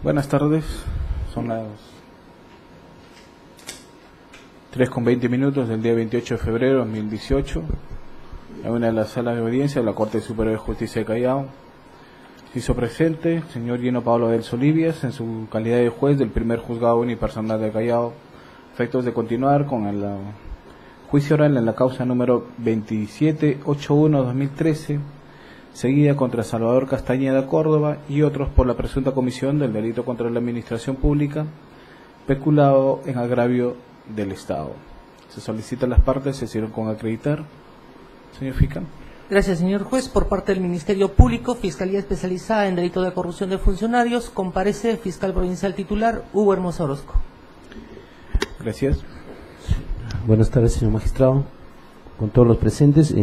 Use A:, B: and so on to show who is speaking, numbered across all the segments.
A: Buenas tardes, son las 3:20 del día 28 de febrero de 2018. En una de las salas de audiencia de la Corte Superior de Justicia de Callao se hizo presente el señor Gino Pablo del Solivias en su calidad de juez del primer juzgado unipersonal de Callao, efectos de continuar con el juicio oral en la causa número 2781-2013, seguida contra Salvador Castañeda Córdoba y otros por la presunta comisión del delito contra la administración pública, peculado en agravio del Estado. Se solicitan las partes, se hicieron con acreditar. Señor Fiscal.
B: Gracias, señor juez. Por parte del Ministerio Público, Fiscalía Especializada en Delito de Corrupción de Funcionarios, comparece Fiscal Provincial Titular Hugo Hermoso Orozco.
A: Gracias.
C: Buenas tardes, señor magistrado. Con todos los presentes,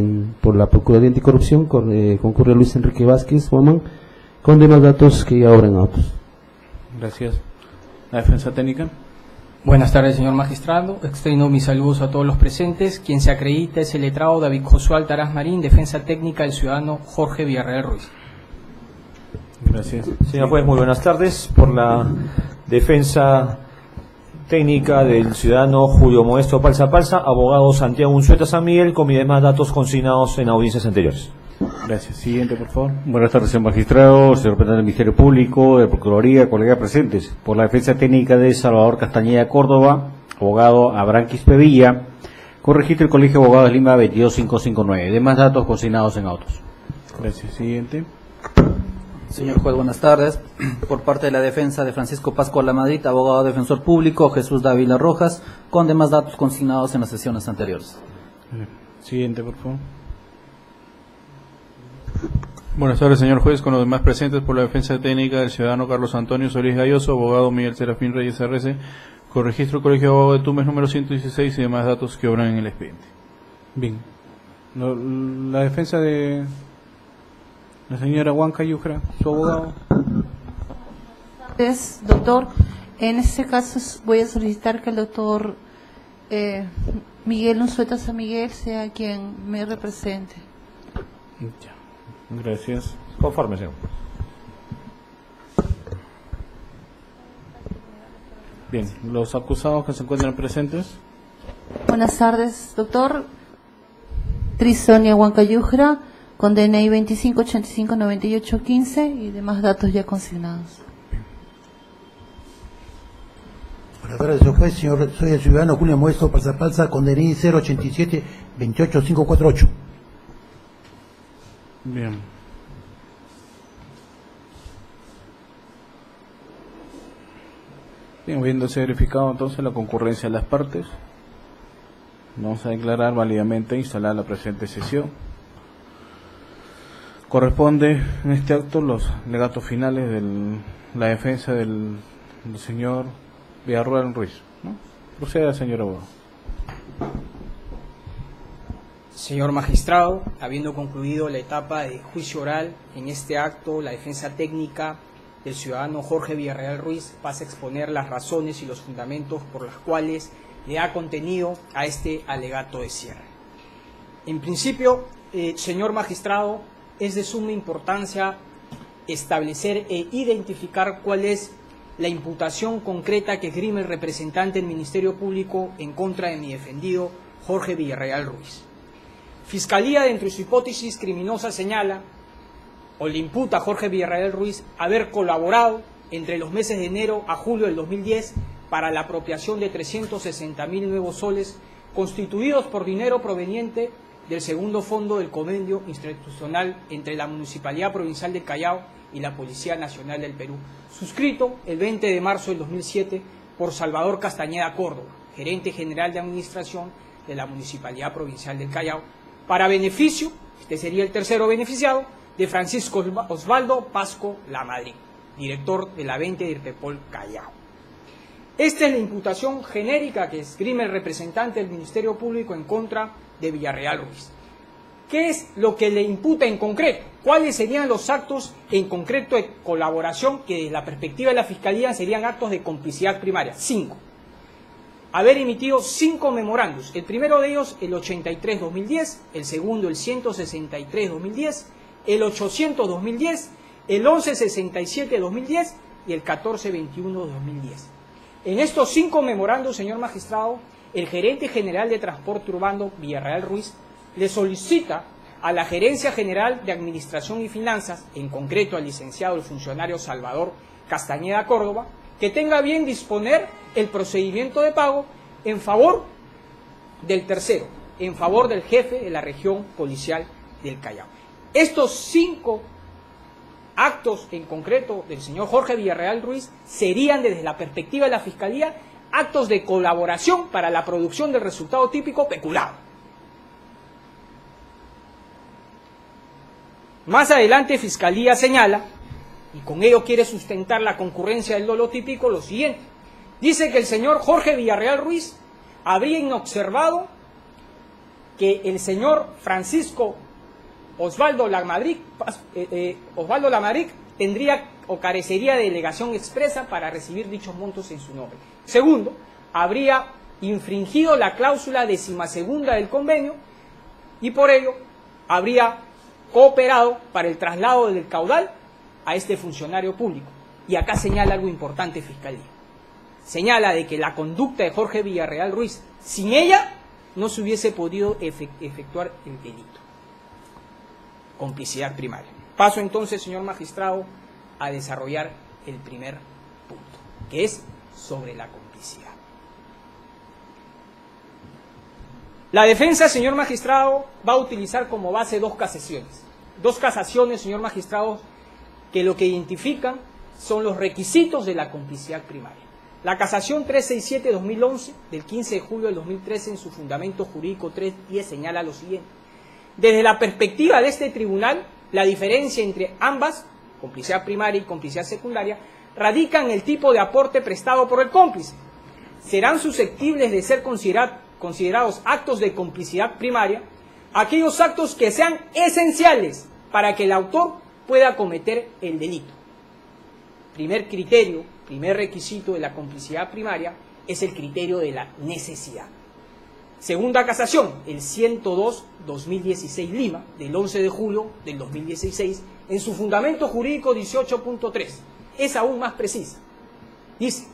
C: por la Procuraduría Anticorrupción concurre Luis Enrique Vázquez Guamán, con demás datos que ya obran autos.
A: Gracias. La defensa técnica.
D: Buenas tardes, señor magistrado. Extiendo mis saludos a todos los presentes. Quien se acredita es el letrado David Josué Altaraz Marín, defensa técnica del ciudadano Jorge Villarreal Ruiz.
A: Gracias.
E: Señor juez, muy buenas tardes. Por la defensa técnica del ciudadano Julio Modesto Palza, abogado Santiago Unzueta San Miguel, con mis demás datos consignados en audiencias anteriores.
A: Gracias. Siguiente, por favor.
F: Buenas tardes, señor magistrado, señor representante del Ministerio Público, de Procuraduría, colegas presentes. Por la defensa técnica de Salvador Castañeda Córdoba, abogado Abraham Quispevilla, con registro del Colegio de Abogados de Lima 22559. Demás datos consignados en autos.
A: Gracias. Siguiente.
G: Señor juez, buenas tardes. Por parte de la defensa de Francisco Pascual La Madrid, abogado defensor público Jesús Dávila Rojas, con demás datos consignados en las sesiones anteriores.
A: Siguiente, por favor.
H: Buenas tardes, señor juez. Con los demás presentes, por la defensa técnica del ciudadano Carlos Antonio Solís Galloso, abogado Miguel Serafín Reyes RC, con registro Colegio de Abogados de Tumbes número 116 y demás datos que obran en el expediente.
A: Bien. La defensa de la señora Huanca Yujra, su abogado.
I: Doctor, en este caso voy a solicitar que el doctor Miguel Unzueta San Miguel sea quien me represente.
A: Ya. Gracias.
E: Conforme, señor.
A: Bien, los acusados que se encuentran presentes.
I: Buenas tardes, doctor. Trisonia Huancayujra, con DNI 25859815 y demás datos ya consignados.
J: Buenas tardes, señor juez. Soy el ciudadano Julio Modesto Palza, con DNI 087-28548.
A: Bien. Bien, habiéndose verificado entonces la concurrencia de las partes, vamos a declarar válidamente instalar la presente sesión. Corresponde en este acto los legatos finales de la defensa del señor Villarreal Ruiz, ¿no? Proceda, señor abogado.
D: Señor magistrado, habiendo concluido la etapa de juicio oral en este acto, la defensa técnica del ciudadano Jorge Villarreal Ruiz pasa a exponer las razones y los fundamentos por las cuales le ha contenido a este alegato de cierre. En principio, señor magistrado, es de suma importancia establecer e identificar cuál es la imputación concreta que esgrime el representante del Ministerio Público en contra de mi defendido Jorge Villarreal Ruiz. Fiscalía, dentro de su hipótesis criminosa, señala o le imputa a Jorge Villarreal Ruiz haber colaborado entre los meses de enero a julio del 2010 para la apropiación de 360.000 nuevos soles constituidos por dinero proveniente del segundo fondo del convenio institucional entre la Municipalidad Provincial de Callao y la Policía Nacional del Perú, suscrito el 20 de marzo del 2007 por Salvador Castañeda Córdoba, gerente general de administración de la Municipalidad Provincial del Callao, para beneficio, este sería el tercero beneficiado, de Francisco Osvaldo Pasco La Madrid, director de la 20 de Irpepol Callao. Esta es la imputación genérica que esgrime el representante del Ministerio Público en contra de Villarreal Ruiz. ¿Qué es lo que le imputa en concreto? ¿Cuáles serían los actos en concreto de colaboración que desde la perspectiva de la Fiscalía serían actos de complicidad primaria? 5. Haber emitido 5 memorandos. El primero de ellos el 83-2010, el segundo el 163-2010, el 800-2010, el 1167-2010 y el 1421-2010. En estos 5 memorandos, señor magistrado, el gerente general de Transporte Urbano, Villarreal Ruiz, le solicita a la Gerencia General de Administración y Finanzas, en concreto al licenciado el funcionario Salvador Castañeda Córdoba, que tenga bien disponer el procedimiento de pago en favor del tercero, en favor del jefe de la región policial del Callao. Estos 5 actos en concreto del señor Jorge Villarreal Ruiz serían, desde la perspectiva de la Fiscalía, actos de colaboración para la producción del resultado típico peculado. Más adelante, Fiscalía señala, y con ello quiere sustentar la concurrencia del dolo típico, lo siguiente. Dice que el señor Jorge Villarreal Ruiz habría inobservado que el señor Francisco Osvaldo Lamadrid tendría o carecería de delegación expresa para recibir dichos montos en su nombre. Segundo, habría infringido la cláusula 12ª del convenio y por ello habría cooperado para el traslado del caudal a este funcionario público. Y acá señala algo importante Fiscalía. Señala de que la conducta de Jorge Villarreal Ruiz, sin ella, no se hubiese podido efectuar el delito. Complicidad primaria. Paso entonces, señor magistrado, a desarrollar el primer punto, que es sobre la complicidad. La defensa, señor magistrado, va a utilizar como base 2 casaciones. 2 casaciones, señor magistrado, que lo que identifican son los requisitos de la complicidad primaria. La casación 367-2011 del 15 de julio del 2013 en su fundamento jurídico 3.10 señala lo siguiente. Desde la perspectiva de este tribunal, la diferencia entre ambas, complicidad primaria y complicidad secundaria, radica en el tipo de aporte prestado por el cómplice. Serán susceptibles de ser considerados actos de complicidad primaria aquellos actos que sean esenciales para que el autor pueda cometer el delito. Primer criterio, primer requisito de la complicidad primaria es el criterio de la necesidad. Segunda casación, el 102-2016 Lima, del 11 de julio del 2016, en su fundamento jurídico 18.3, es aún más precisa. Dice,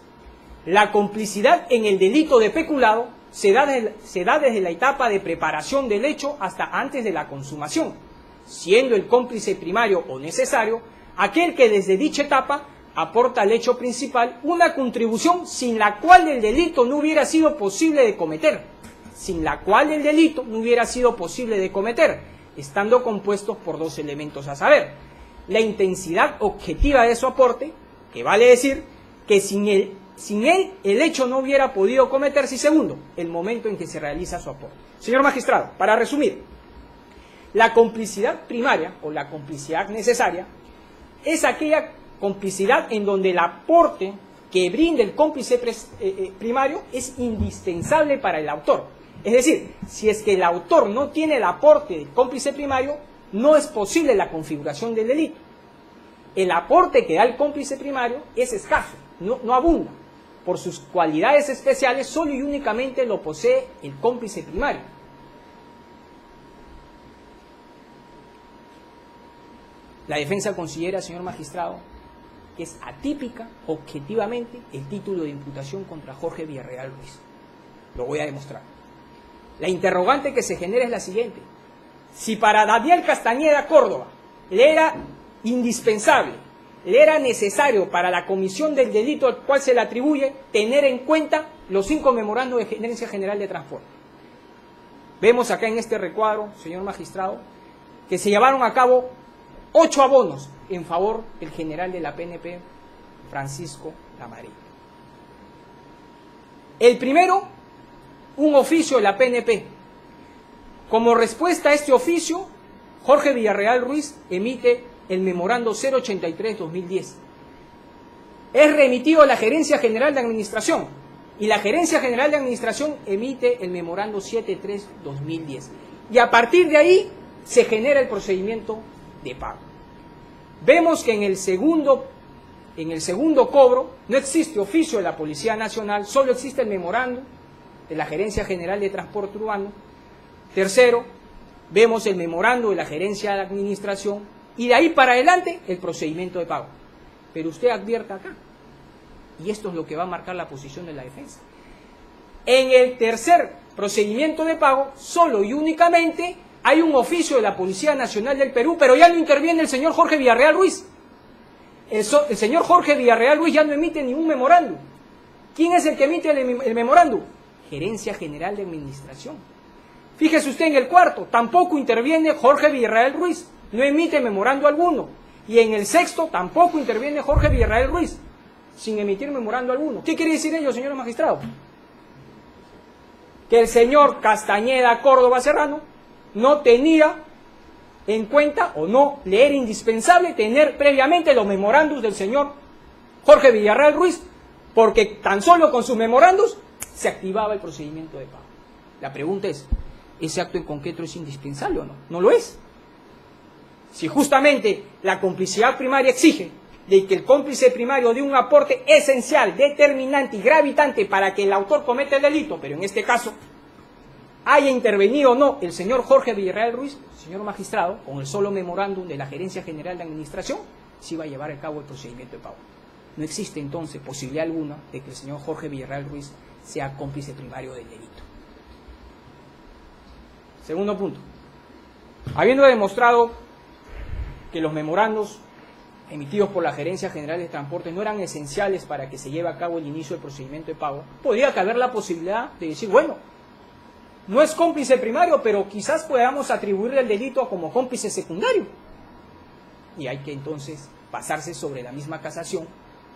D: la complicidad en el delito de peculado se da desde la etapa de preparación del hecho hasta antes de la consumación, siendo el cómplice primario o necesario aquel que desde dicha etapa aporta al hecho principal una contribución sin la cual el delito no hubiera sido posible de cometer. Sin la cual el delito no hubiera sido posible de cometer, estando compuestos por 2 elementos a saber. La intensidad objetiva de su aporte, que vale decir que sin él el hecho no hubiera podido cometerse, y segundo, el momento en que se realiza su aporte. Señor magistrado, para resumir, la complicidad primaria o la complicidad necesaria es aquella complicidad en donde el aporte que brinda el cómplice primario es indispensable para el autor. Es decir, si es que el autor no tiene el aporte del cómplice primario, no es posible la configuración del delito. El aporte que da el cómplice primario es escaso, no abunda. Por sus cualidades especiales, solo y únicamente lo posee el cómplice primario. La defensa considera, señor magistrado, que es atípica, objetivamente, el título de imputación contra Jorge Villarreal Ruiz. Lo voy a demostrar. La interrogante que se genera es la siguiente. Si para Daniel Castañeda Córdoba le era indispensable, le era necesario para la comisión del delito al cual se le atribuye tener en cuenta los 5 memorandos de Gerencia General de Transporte. Vemos acá en este recuadro, señor magistrado, que se llevaron a cabo 8 abonos en favor del general de la PNP, Francisco Lamadrid. El primero, un oficio de la PNP. Como respuesta a este oficio, Jorge Villarreal Ruiz emite el memorando 083-2010. Es remitido a la Gerencia General de Administración y la Gerencia General de Administración emite el memorando 73-2010. Y a partir de ahí se genera el procedimiento de pago. Vemos que en el segundo cobro no existe oficio de la Policía Nacional, solo existe el memorando de la Gerencia General de Transporte Urbano. Tercero, vemos el memorando de la Gerencia de Administración y de ahí para adelante el procedimiento de pago. Pero usted advierta acá, y esto es lo que va a marcar la posición de la defensa. En el tercer procedimiento de pago, solo y únicamente hay un oficio de la Policía Nacional del Perú, pero ya no interviene el señor Jorge Villarreal Ruiz. El señor Jorge Villarreal Ruiz ya no emite ningún memorándum. ¿Quién es el que emite el memorándum? Gerencia General de Administración. Fíjese usted en el cuarto, tampoco interviene Jorge Villarreal Ruiz, no emite memorando alguno. Y en el sexto tampoco interviene Jorge Villarreal Ruiz, sin emitir memorando alguno. ¿Qué quiere decir ello, señor magistrado? Que el señor Castañeda Córdoba Serrano no tenía en cuenta, o no le era indispensable tener previamente los memorándums del señor Jorge Villarreal Ruiz, porque tan solo con sus memorándums se activaba el procedimiento de pago. La pregunta es, ¿ese acto en concreto es indispensable o no? No lo es. Si justamente la complicidad primaria exige de que el cómplice primario dé un aporte esencial, determinante y gravitante para que el autor cometa el delito, pero en este caso haya intervenido o no el señor Jorge Villarreal Ruiz, señor magistrado, con el solo memorándum de la Gerencia General de Administración, sí va a llevar a cabo el procedimiento de pago. No existe entonces posibilidad alguna de que el señor Jorge Villarreal Ruiz sea cómplice primario del delito. Segundo punto. Habiendo demostrado que los memorandos emitidos por la Gerencia General de Transportes no eran esenciales para que se lleve a cabo el inicio del procedimiento de pago, podría caber la posibilidad de decir, bueno, no es cómplice primario, pero quizás podamos atribuirle el delito como cómplice secundario. Y hay que entonces basarse sobre la misma casación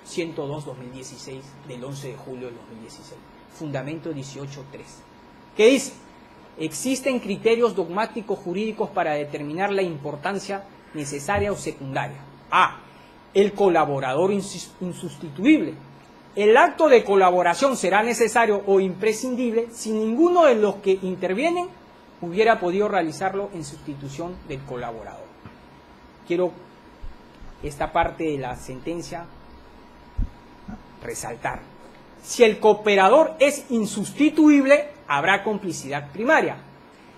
D: 102-2016 del 11 de julio del 2016, fundamento 18.3, que dice, existen criterios dogmáticos jurídicos para determinar la importancia necesaria o secundaria. A. El colaborador insustituible. El acto de colaboración será necesario o imprescindible si ninguno de los que intervienen hubiera podido realizarlo en sustitución del colaborador. Quiero esta parte de la sentencia resaltar. Si el cooperador es insustituible, habrá complicidad primaria.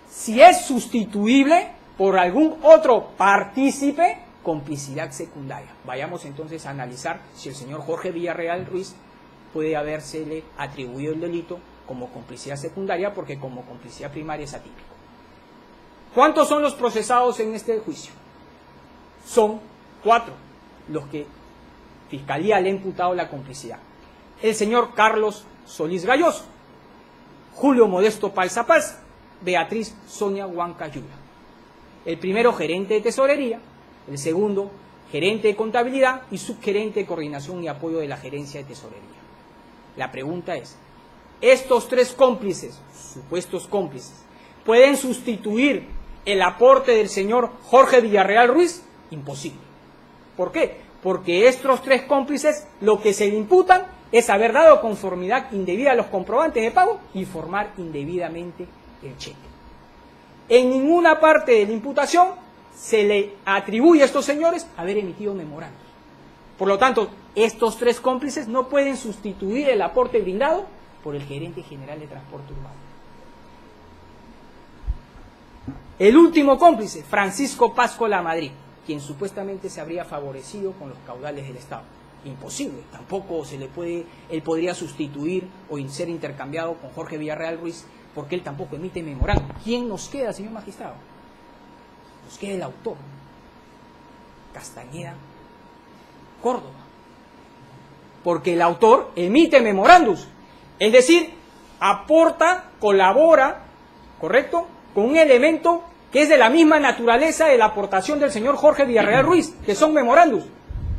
D: Si es sustituible por algún otro partícipe, complicidad secundaria. Vayamos entonces a analizar si el señor Jorge Villarreal Ruiz puede habérsele atribuido el delito como complicidad secundaria, porque como complicidad primaria es atípico. ¿Cuántos son los procesados en este juicio? Son 4 los que Fiscalía le ha imputado la complicidad. El señor Carlos Solís Galloso, Julio Modesto Palza Palza, Beatriz Sonia Huancayura. El primero, gerente de tesorería; el segundo, gerente de contabilidad y subgerente de coordinación y apoyo de la gerencia de tesorería. La pregunta es, ¿estos 3 cómplices, supuestos cómplices, pueden sustituir el aporte del señor Jorge Villarreal Ruiz? Imposible. ¿Por qué? Porque estos 3 cómplices lo que se le imputan es haber dado conformidad indebida a los comprobantes de pago y formar indebidamente el cheque. En ninguna parte de la imputación se le atribuye a estos señores haber emitido memorandos. Por lo tanto, estos 3 cómplices no pueden sustituir el aporte brindado por el gerente general de transporte urbano. El último cómplice, Francisco Pasco Lamadrid, quien supuestamente se habría favorecido con los caudales del Estado. Imposible, tampoco se le puede, él podría sustituir o ser intercambiado con Jorge Villarreal Ruiz, porque él tampoco emite memorándum. ¿Quién nos queda, señor magistrado? Nos queda el autor, Castañeda Córdoba, porque el autor emite memorándums, es decir, aporta, colabora, ¿correcto?, con un elemento que es de la misma naturaleza de la aportación del señor Jorge Villarreal Ruiz, que son memorándums.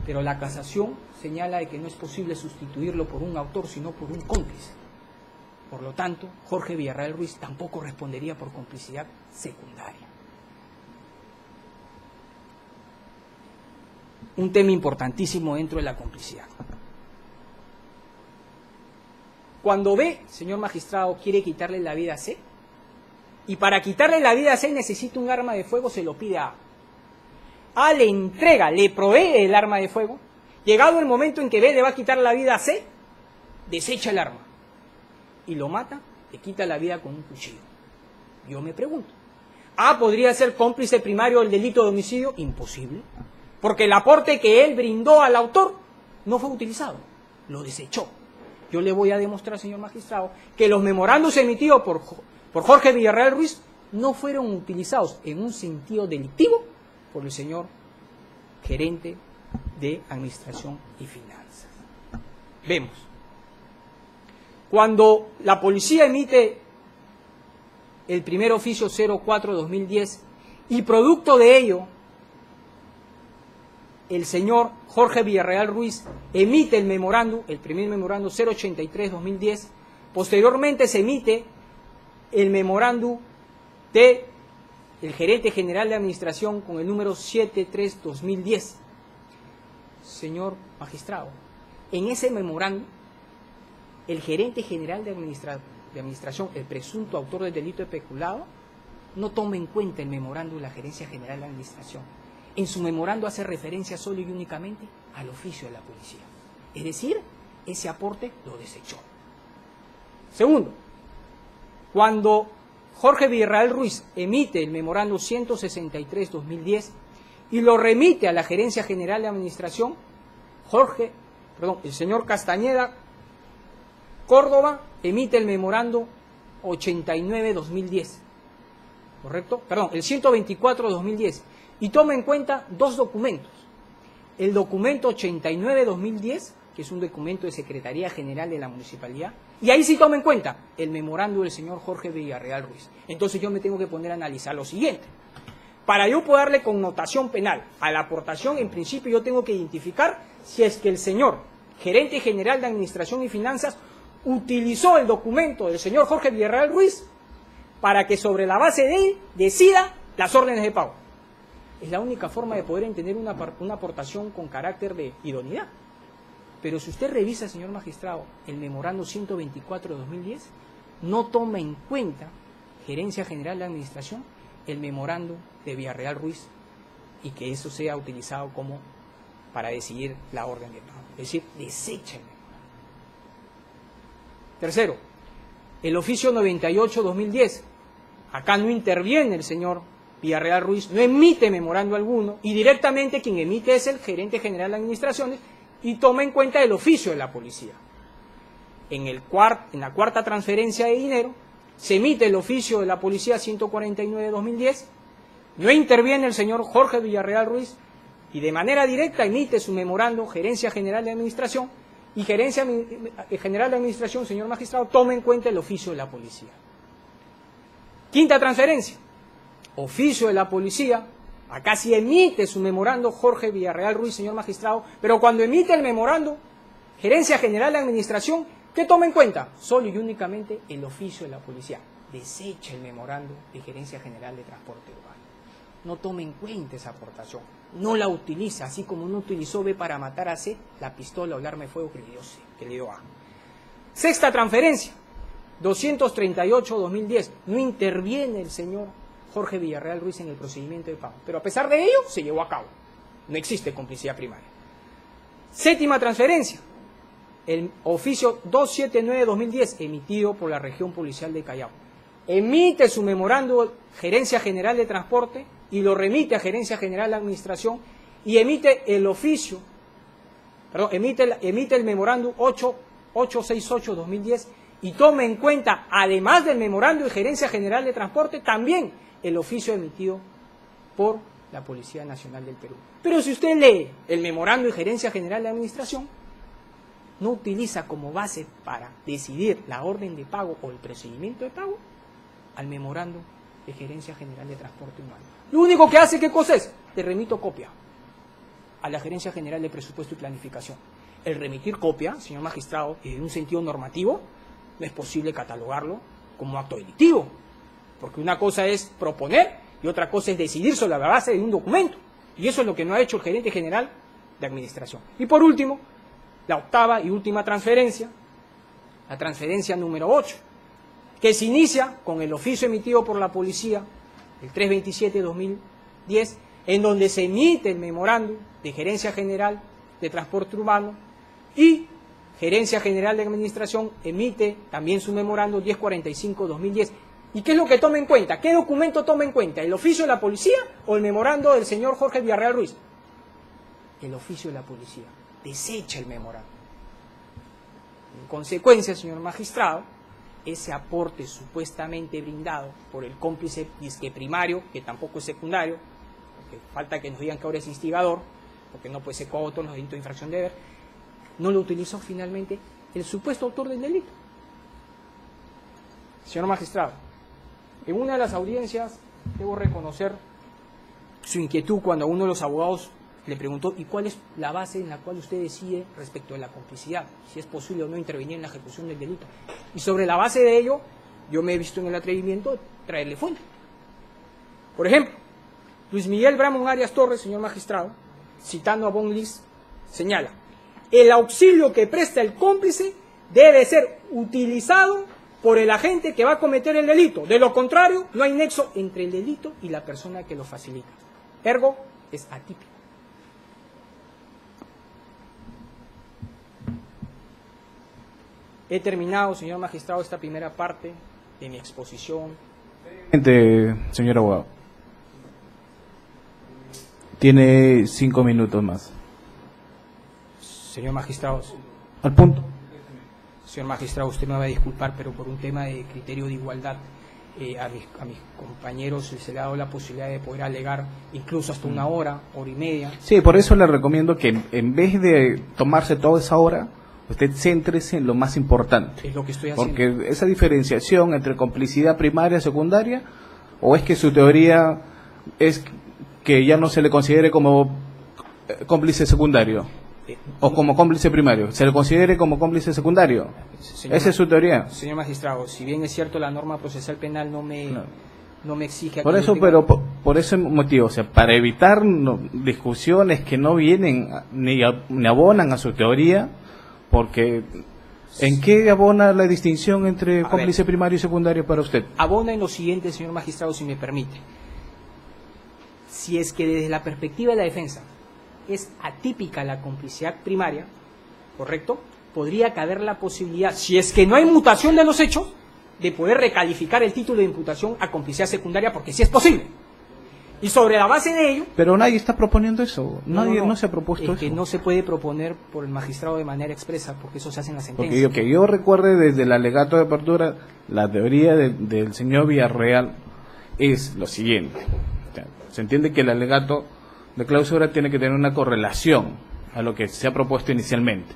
D: Pero la casación señala de que no es posible sustituirlo por un autor, sino por un cómplice. Por lo tanto, Jorge Villarreal Ruiz tampoco respondería por complicidad secundaria. Un tema importantísimo dentro de la complicidad. Cuando B, señor magistrado, quiere quitarle la vida a C, y para quitarle la vida a C necesita un arma de fuego, se lo pide a A. A le entrega, le provee el arma de fuego. Llegado el momento en que B le va a quitar la vida a C, desecha el arma y lo mata, le quita la vida con un cuchillo. Yo me pregunto, A podría ser cómplice primario del delito de homicidio, imposible, porque el aporte que él brindó al autor no fue utilizado, lo desechó. Yo le voy a demostrar, señor magistrado, que los memorandos emitidos por Jorge Villarreal Ruiz no fueron utilizados en un sentido delictivo por el señor gerente de Administración y Finanzas. Vemos. Cuando la policía emite el primer oficio 04-2010 y producto de ello el señor Jorge Villarreal Ruiz emite el memorándum, el primer memorándum 083-2010, posteriormente se emite el memorándum de el gerente general de administración con el número 73-2010. Señor magistrado, en ese memorándum, el gerente general de administración, el presunto autor del delito de peculado, no toma en cuenta el memorándum de la gerencia general de administración. En su memorándum hace referencia solo y únicamente al oficio de la policía. Es decir, ese aporte lo desechó. Segundo, cuando Jorge Villarreal Ruiz emite el memorándum 163-2010 y lo remite a la gerencia general de administración, el señor Castañeda Córdoba emite el memorándum 89-2010, ¿correcto? Perdón, el 124-2010, y toma en cuenta dos documentos. El documento 89-2010, que es un documento de Secretaría General de la Municipalidad, y ahí sí toma en cuenta el memorándum del señor Jorge Villarreal Ruiz. Entonces yo me tengo que poner a analizar lo siguiente. Para yo poder darle connotación penal a la aportación, en principio yo tengo que identificar si es que el señor gerente general de Administración y Finanzas utilizó el documento del señor Jorge Villarreal Ruiz para que sobre la base de él decida las órdenes de pago. Es la única forma de poder entender una aportación con carácter de idoneidad. Pero si usted revisa, señor magistrado, el memorándum 124-2010, no toma en cuenta, Gerencia General de Administración, el memorándum de Villarreal Ruiz y que eso sea utilizado como para decidir la orden de pago. Es decir, desecha el memorándum. Tercero, el oficio 98-2010. Acá no interviene el señor Villarreal Ruiz, no emite memorándum alguno y directamente quien emite es el gerente general de administraciones y toma en cuenta el oficio de la policía. En la cuarta transferencia de dinero se emite el oficio de la policía 149-2010, no interviene el señor Jorge Villarreal Ruiz y de manera directa emite su memorándum Gerencia General de Administración y Gerencia General de Administración, señor magistrado, toma en cuenta el oficio de la policía. Quinta transferencia, oficio de la policía, acá sí emite su memorándum Jorge Villarreal Ruiz, señor magistrado, pero cuando emite el memorándum Gerencia General de Administración, ¿qué toma en cuenta? Solo y únicamente el oficio de la policía. Desecha el memorándum de Gerencia General de Transporte Urbano. No toma en cuenta esa aportación, no la utiliza, así como no utilizó B para matar a C, la pistola o el arma de fuego que le dio A. Sexta transferencia, 238-2010, no interviene el señor Jorge Villarreal Ruiz en el procedimiento de pago, pero a pesar de ello se llevó a cabo, no existe complicidad primaria. Séptima transferencia, el oficio 279-2010, emitido por la región policial de Callao. Emite su memorándum Gerencia General de Transporte y lo remite a Gerencia General de Administración y emite el oficio, emite el memorándum 868-2010 y toma en cuenta, además del memorándum de Gerencia General de Transporte, también el oficio emitido por la Policía Nacional del Perú. Pero si usted lee el memorándum de Gerencia General de Administración, no utiliza como base para decidir la orden de pago o el procedimiento de pago al memorándum de Gerencia General de Transporte Humano. Lo único que hace, ¿qué cosa es? Le remito copia a la Gerencia General de Presupuesto y Planificación. El remitir copia, señor magistrado, en un sentido normativo, no es posible catalogarlo como acto delictivo, porque una cosa es proponer y otra cosa es decidir sobre la base de un documento, y eso es lo que no ha hecho el gerente general de administración. Y por último, la octava y última transferencia, la transferencia número 8, que se inicia con el oficio emitido por la policía, el 327-2010, en donde se emite el memorándum de Gerencia General de Transporte Urbano y Gerencia General de Administración emite también su memorándum 1045-2010. ¿Y qué es lo que toma en cuenta? ¿Qué documento toma en cuenta? ¿El oficio de la policía o el memorando del señor Jorge Villarreal Ruiz? El oficio de la policía. Desecha el memorando. En consecuencia, señor magistrado, ese aporte supuestamente brindado por el cómplice disque primario, que tampoco es secundario, porque falta que nos digan que ahora es instigador, porque no puede ser coautor en los delitos de infracción de deber, no lo utilizó finalmente el supuesto autor del delito. Señor magistrado, en una de las audiencias debo reconocer su inquietud cuando uno de los abogados le preguntó ¿y cuál es la base en la cual usted decide respecto de la complicidad? Si es posible o no intervenir en la ejecución del delito. Y sobre la base de ello, yo me he visto en el atrevimiento de traerle fuente. Por ejemplo, Luis Miguel Bramón Arias Torres, señor magistrado, citando a Von Lis, señala: el auxilio que presta el cómplice debe ser utilizado por el agente que va a cometer el delito. De lo contrario, no hay nexo entre el delito y la persona que lo facilita. Ergo, es atípico. He terminado, señor magistrado, esta primera parte de mi exposición.
A: Señor abogado, tiene 5 minutos más.
D: Señor magistrado,
A: Al punto.
D: señor magistrado, usted me va a disculpar, pero por un tema de criterio de igualdad, a mis compañeros se le ha dado la posibilidad de poder alegar incluso hasta una hora y media.
A: Sí, por eso le recomiendo que en vez de tomarse toda esa hora, usted céntrese en lo más importante.
D: Es lo que estoy haciendo.
A: Porque esa diferenciación entre complicidad primaria y secundaria, o es que su teoría es que ya no se le considere como cómplice secundario, o como cómplice primario, se le considere como cómplice secundario. Esa es su teoría.
D: Señor magistrado, si bien es cierto la norma procesal penal no me exige...
A: Por eso, pero por ese motivo, o sea, para evitar discusiones que no vienen ni abonan a su teoría, porque ¿en qué abona la distinción entre cómplice primario y secundario para usted?
D: Abona en lo siguiente, señor magistrado, si me permite. Si es que desde la perspectiva de la defensa es atípica la complicidad primaria, ¿correcto? Podría caber la posibilidad, si es que no hay mutación de los hechos, de poder recalificar el título de imputación a complicidad secundaria, porque sí es posible. Y sobre la base de ello...
A: Pero nadie está proponiendo eso, no se ha propuesto eso.
D: Que no se puede proponer por el magistrado de manera expresa, porque eso se hace en la sentencia.
A: Porque que yo recuerde desde el alegato de apertura, la teoría del señor Villarreal es lo siguiente. O sea, se entiende que el alegato de clausura tiene que tener una correlación a lo que se ha propuesto inicialmente.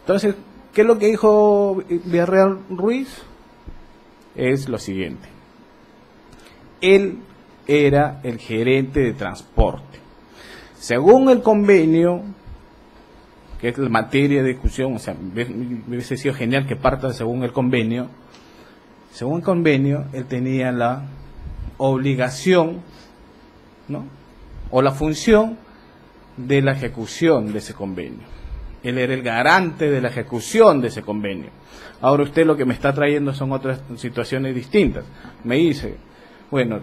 A: Entonces, ¿qué es lo que dijo Villarreal Ruiz? Es lo siguiente. Él era el gerente de transporte. Según el convenio, que es la materia de discusión, o sea, hubiese sido genial que parta según el convenio. Según el convenio, él tenía la obligación, ¿no?, o la función de la ejecución de ese convenio. Él era el garante de la ejecución de ese convenio. Ahora usted lo que me está trayendo son otras situaciones distintas. Me dice, bueno,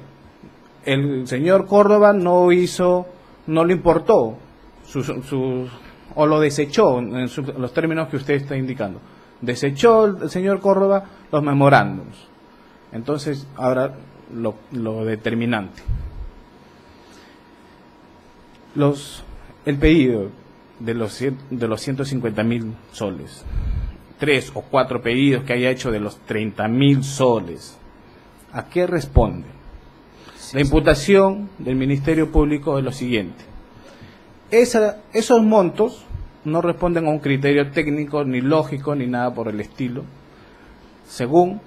A: el señor Córdoba no le importó, o lo desechó en los términos que usted está indicando. Desechó el señor Córdoba los memorándums. Entonces, ahora lo determinante. El pedido de los 150.000 soles, 3 o 4 pedidos que haya hecho de los 30.000 soles, ¿a qué responde? La imputación del Ministerio Público es lo siguiente: esos montos no responden a un criterio técnico, ni lógico, ni nada por el estilo, según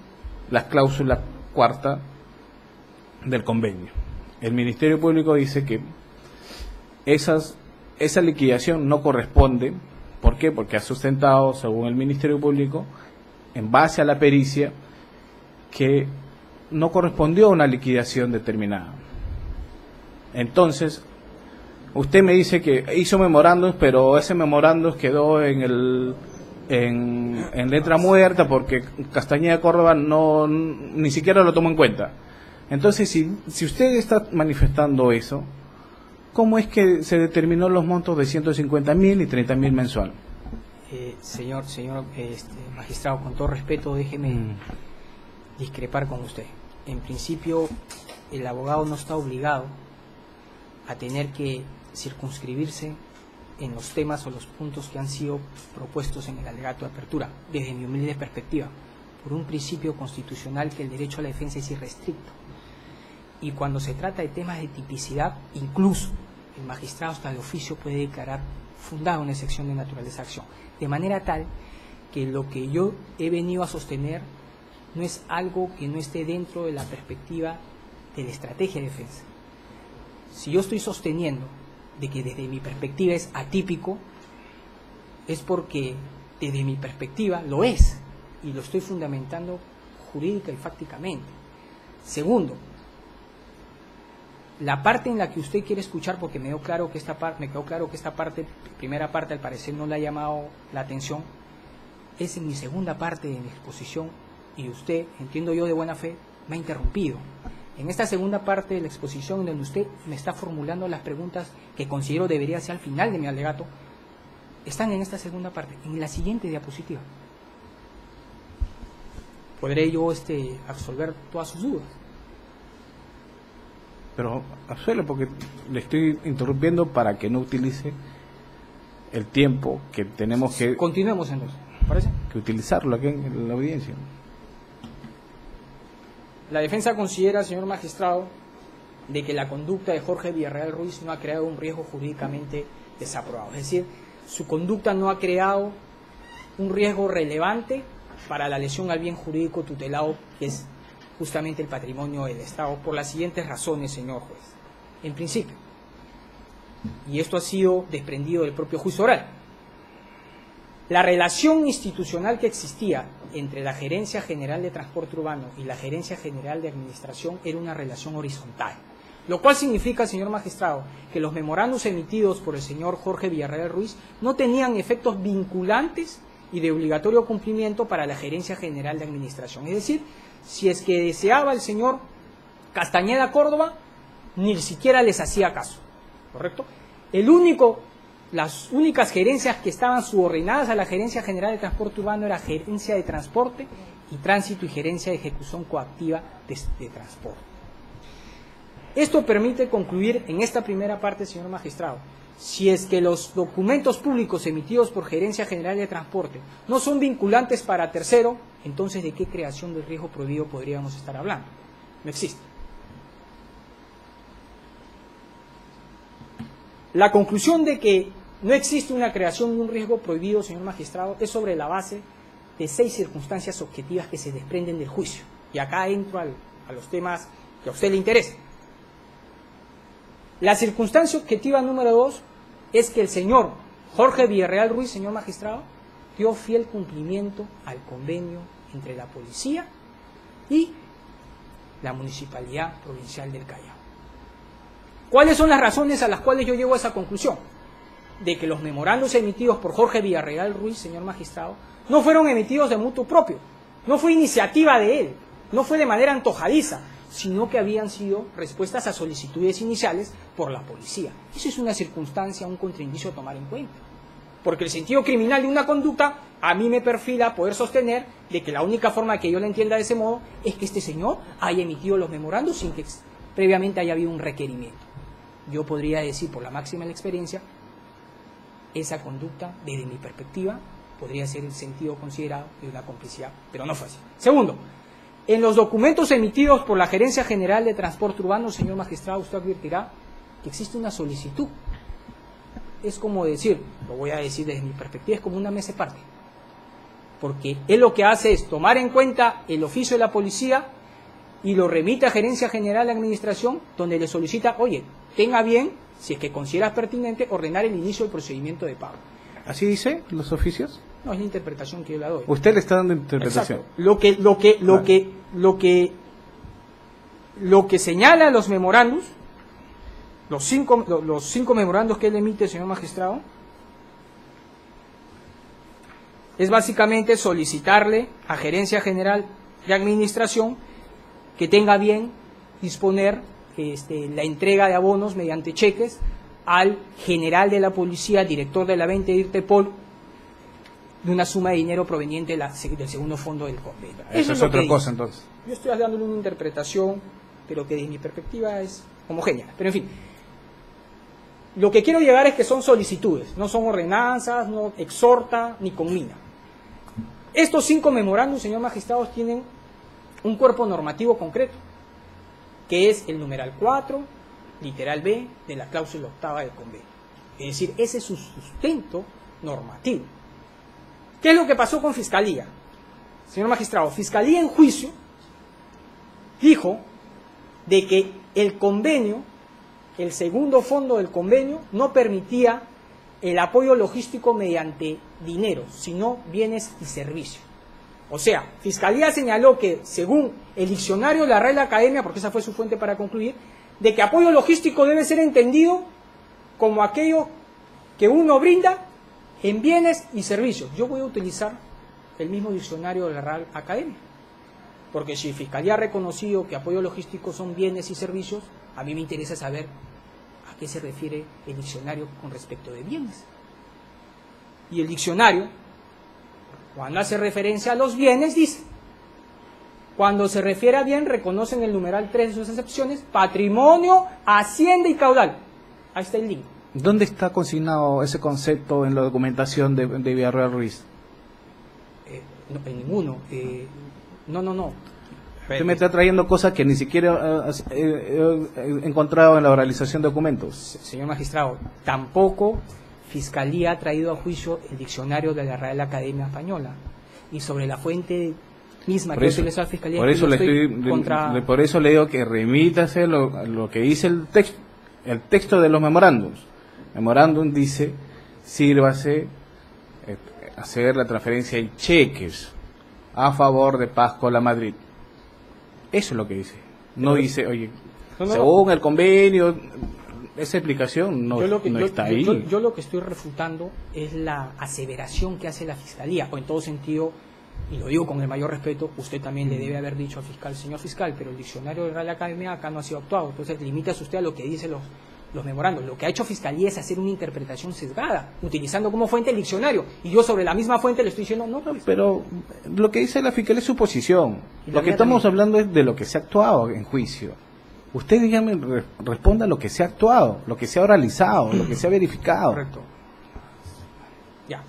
A: la cláusula cuarta del convenio. El Ministerio Público dice que esa liquidación no corresponde. ¿Por qué? Porque ha sustentado, según el Ministerio Público, en base a la pericia, que no correspondió a una liquidación determinada. Entonces, usted me dice que hizo memorándums, pero ese memorándum quedó en letra muerta porque Castañeda Córdoba ni siquiera lo tomó en cuenta. Entonces, si usted está manifestando eso, ¿cómo es que se determinó los montos de 150.000 y 30.000 mensual?
D: Señor magistrado, con todo respeto, déjeme discrepar con usted. en principio el abogado no está obligado a tener que circunscribirse en los temas o los puntos que han sido propuestos en el alegato de apertura, desde mi humilde perspectiva, por un principio constitucional que el derecho a la defensa es irrestricto. Y cuando se trata de temas de tipicidad, incluso el magistrado hasta de oficio puede declarar fundada una excepción de naturaleza de acción, de manera tal que lo que yo he venido a sostener no es algo que no esté dentro de la perspectiva de la estrategia de defensa. Si yo estoy sosteniendo de que desde mi perspectiva es atípico, es porque desde mi perspectiva lo es, y lo estoy fundamentando jurídica y fácticamente. Segundo, la parte en la que usted quiere escuchar, porque me quedó claro que esta parte, primera parte, al parecer no le ha llamado la atención, es en mi segunda parte de mi exposición, y usted, entiendo yo de buena fe, me ha interrumpido. En esta segunda parte de la exposición, donde usted me está formulando las preguntas que considero debería ser al final de mi alegato, están en esta segunda parte, en la siguiente diapositiva. Podré yo absolver todas sus dudas.
A: Pero absuele, porque le estoy interrumpiendo para que no utilice el tiempo que tenemos que...
D: Continuemos entonces, ¿parece?
A: Que utilizarlo aquí en la audiencia.
D: La defensa considera, señor magistrado, de que la conducta de Jorge Villarreal Ruiz no ha creado un riesgo jurídicamente desaprobado. Es decir, su conducta no ha creado un riesgo relevante para la lesión al bien jurídico tutelado, que es justamente el patrimonio del Estado, por las siguientes razones, señor juez. En principio, y esto ha sido desprendido del propio juicio oral, la relación institucional que existía entre la Gerencia General de Transporte Urbano y la Gerencia General de Administración era una relación horizontal, lo cual significa, señor magistrado, que los memorandos emitidos por el señor Jorge Villarreal Ruiz no tenían efectos vinculantes y de obligatorio cumplimiento para la Gerencia General de Administración. Es decir, si es que deseaba el señor Castañeda Córdoba, ni siquiera les hacía caso, ¿correcto? Las únicas gerencias que estaban subordinadas a la Gerencia General de Transporte Urbano era Gerencia de Transporte y Tránsito y Gerencia de Ejecución Coactiva de Transporte. Esto permite concluir en esta primera parte, señor magistrado, si es que los documentos públicos emitidos por Gerencia General de Transporte no son vinculantes para tercero, entonces ¿de qué creación del riesgo prohibido podríamos estar hablando? No existe. La conclusión de que no existe una creación de un riesgo prohibido, señor magistrado, es sobre la base de 6 circunstancias objetivas que se desprenden del juicio. Y acá entro a los temas que a usted le interesen. La circunstancia objetiva número 2 es que el señor Jorge Villarreal Ruiz, señor magistrado, dio fiel cumplimiento al convenio entre la policía y la Municipalidad Provincial del Callao. ¿Cuáles son las razones a las cuales yo llego a esa conclusión? De que los memorandos emitidos por Jorge Villarreal Ruiz, señor magistrado, no fueron emitidos de mutuo propio, no fue iniciativa de él, no fue de manera antojadiza, sino que habían sido respuestas a solicitudes iniciales por la policía. Eso es una circunstancia, un contraindicio a tomar en cuenta. Porque el sentido criminal de una conducta a mí me perfila poder sostener de que la única forma que yo la entienda de ese modo es que este señor haya emitido los memorandos sin que previamente haya habido un requerimiento. Yo podría decir, por la máxima de la experiencia, esa conducta, desde mi perspectiva, podría ser el sentido considerado de una complicidad, pero no fue así. Segundo, en los documentos emitidos por la Gerencia General de Transporte Urbano, señor magistrado, usted advertirá que existe una solicitud. Es como decir, lo voy a decir desde mi perspectiva, es como una mesa parte. Porque él lo que hace es tomar en cuenta el oficio de la policía y lo remite a Gerencia General de Administración, donde le solicita, oye, tenga bien, si es que consideras pertinente, ordenar el inicio del procedimiento de pago.
A: ¿Así dice los oficios?
D: No, es la interpretación que yo le doy.
A: Usted le está dando interpretación.
D: Exacto. Lo que señala los memorandos, los cinco memorandos que él emite, señor magistrado, es básicamente solicitarle a Gerencia General de Administración que tenga bien disponer la entrega de abonos mediante cheques al general de la policía, director de la venta de Irtepol, de una suma de dinero proveniente del segundo fondo del convenio.
A: Eso es otra cosa, entonces.
D: Yo estoy dándole una interpretación, pero que desde mi perspectiva es homogénea. Pero en fin, lo que quiero llegar es que son solicitudes, no son ordenanzas, no exhorta ni conmina. Estos 5 memorándum, señor magistrado, tienen un cuerpo normativo concreto, que es el numeral 4, literal B, de la cláusula octava del convenio. Es decir, ese es su sustento normativo. ¿Qué es lo que pasó con Fiscalía? Señor magistrado, Fiscalía en juicio dijo de que el convenio, el segundo fondo del convenio, no permitía el apoyo logístico mediante dinero, sino bienes y servicios. O sea, Fiscalía señaló que, según el diccionario de la Real Academia, porque esa fue su fuente para concluir, de que apoyo logístico debe ser entendido como aquello que uno brinda en bienes y servicios. Yo voy a utilizar el mismo diccionario de la Real Academia, porque si Fiscalía ha reconocido que apoyo logístico son bienes y servicios, a mí me interesa saber a qué se refiere el diccionario con respecto de bienes. Y el diccionario, cuando hace referencia a los bienes, dice: cuando se refiere a bien, reconocen el numeral 3 de sus acepciones: patrimonio, hacienda y caudal. Ahí está el link.
A: ¿Dónde está consignado ese concepto en la documentación de Villarreal Ruiz?
D: No, en ninguno. No.
A: Usted me está trayendo cosas que ni siquiera he encontrado en la oralización de documentos.
D: Señor magistrado, tampoco Fiscalía ha traído a juicio el diccionario de la Real Academia Española. Y sobre la fuente misma que utilizó la Fiscalía,
A: por eso le digo que remítase lo que dice el texto de los memorándums. Memorándum dice: sírvase hacer la transferencia en cheques a favor de Pascola Madrid. Eso es lo que dice. No dice, oye, según el convenio, esa explicación no está ahí.
D: Yo lo que estoy refutando es la aseveración que hace la Fiscalía, o en todo sentido, y lo digo con el mayor respeto, usted también le debe haber dicho al fiscal: señor fiscal, pero el diccionario de la Real Academia acá no ha sido actuado. Entonces limítase usted a lo que dice los memorandos. Lo que ha hecho Fiscalía es hacer una interpretación sesgada, utilizando como fuente el diccionario, y yo sobre la misma fuente le estoy diciendo no.
A: Pero lo que dice la Fiscalía es su posición. Lo que estamos hablando es de lo que se ha actuado en juicio. Usted, dígame, responda a lo que se ha actuado, lo que se ha oralizado, lo que se ha verificado.
D: Correcto. Ya.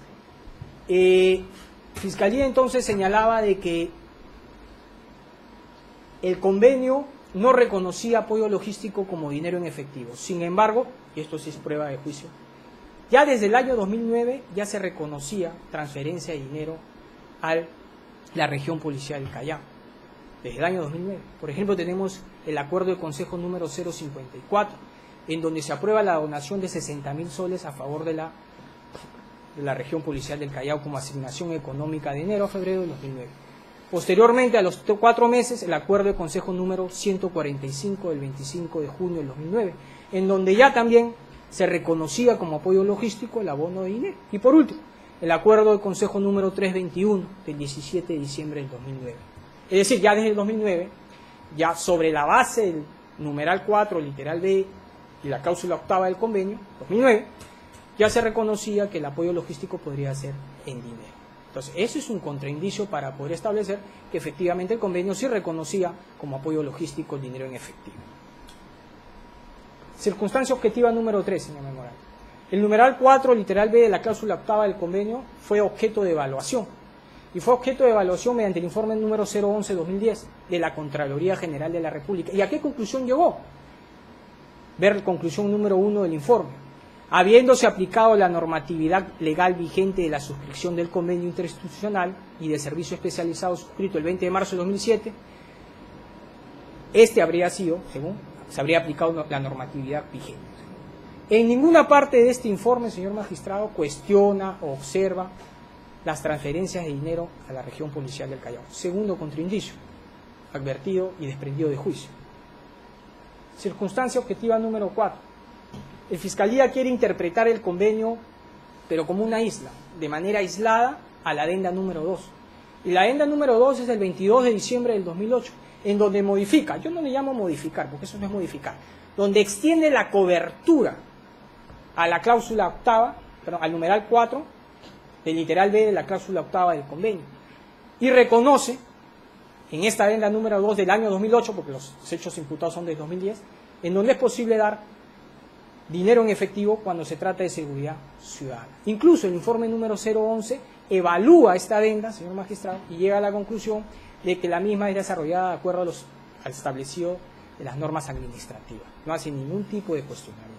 D: Fiscalía entonces señalaba de que el convenio no reconocía apoyo logístico como dinero en efectivo. Sin embargo, y esto sí es prueba de juicio, ya desde el año 2009 ya se reconocía transferencia de dinero a la región policial del Callao. Desde el año 2009. Por ejemplo, tenemos el acuerdo de consejo número 054, en donde se aprueba la donación de 60.000 soles a favor de la región policial del Callao como asignación económica de enero a febrero de 2009. Posteriormente, a los 4 meses, el acuerdo de consejo número 145 del 25 de junio del 2009, en donde ya también se reconocía como apoyo logístico el abono de dinero. Y por último, el acuerdo de consejo número 321 del 17 de diciembre del 2009. Es decir, ya desde el 2009, ya sobre la base del numeral 4, literal B, y la cláusula octava del convenio, 2009, ya se reconocía que el apoyo logístico podría ser en dinero. Entonces, eso es un contraindicio para poder establecer que efectivamente el convenio sí reconocía como apoyo logístico el dinero en efectivo. Circunstancia objetiva número 3, señor memorando. El numeral 4, literal B de la cláusula octava del convenio fue objeto de evaluación. Y fue objeto de evaluación mediante el informe número 011-2010 de la Contraloría General de la República. ¿Y a qué conclusión llegó? Ver conclusión número 1 del informe. Habiéndose aplicado la normatividad legal vigente de la suscripción del convenio interinstitucional y de servicio especializado suscrito el 20 de marzo de 2007, habría sido, según, se habría aplicado la normatividad vigente. En ninguna parte de este informe, señor magistrado, cuestiona o observa las transferencias de dinero a la región policial del Callao. Segundo contraindicio, advertido y desprendido de juicio. Circunstancia objetiva número 4. El Fiscalía quiere interpretar el convenio, pero como una isla, de manera aislada a la adenda número 2. Y la adenda número 2 es del 22 de diciembre del 2008, en donde modifica, yo no le llamo modificar, porque eso no es modificar, donde extiende la cobertura a la cláusula octava, perdón, al numeral 4, del literal B de la cláusula octava del convenio, y reconoce en esta adenda número 2 del año 2008, porque los hechos imputados son del 2010, en donde es posible dar dinero en efectivo cuando se trata de seguridad ciudadana. Incluso el informe número 011 evalúa esta adenda, señor magistrado, y llega a la conclusión de que la misma es desarrollada de acuerdo al establecido de las normas administrativas. No hace ningún tipo de cuestionamiento.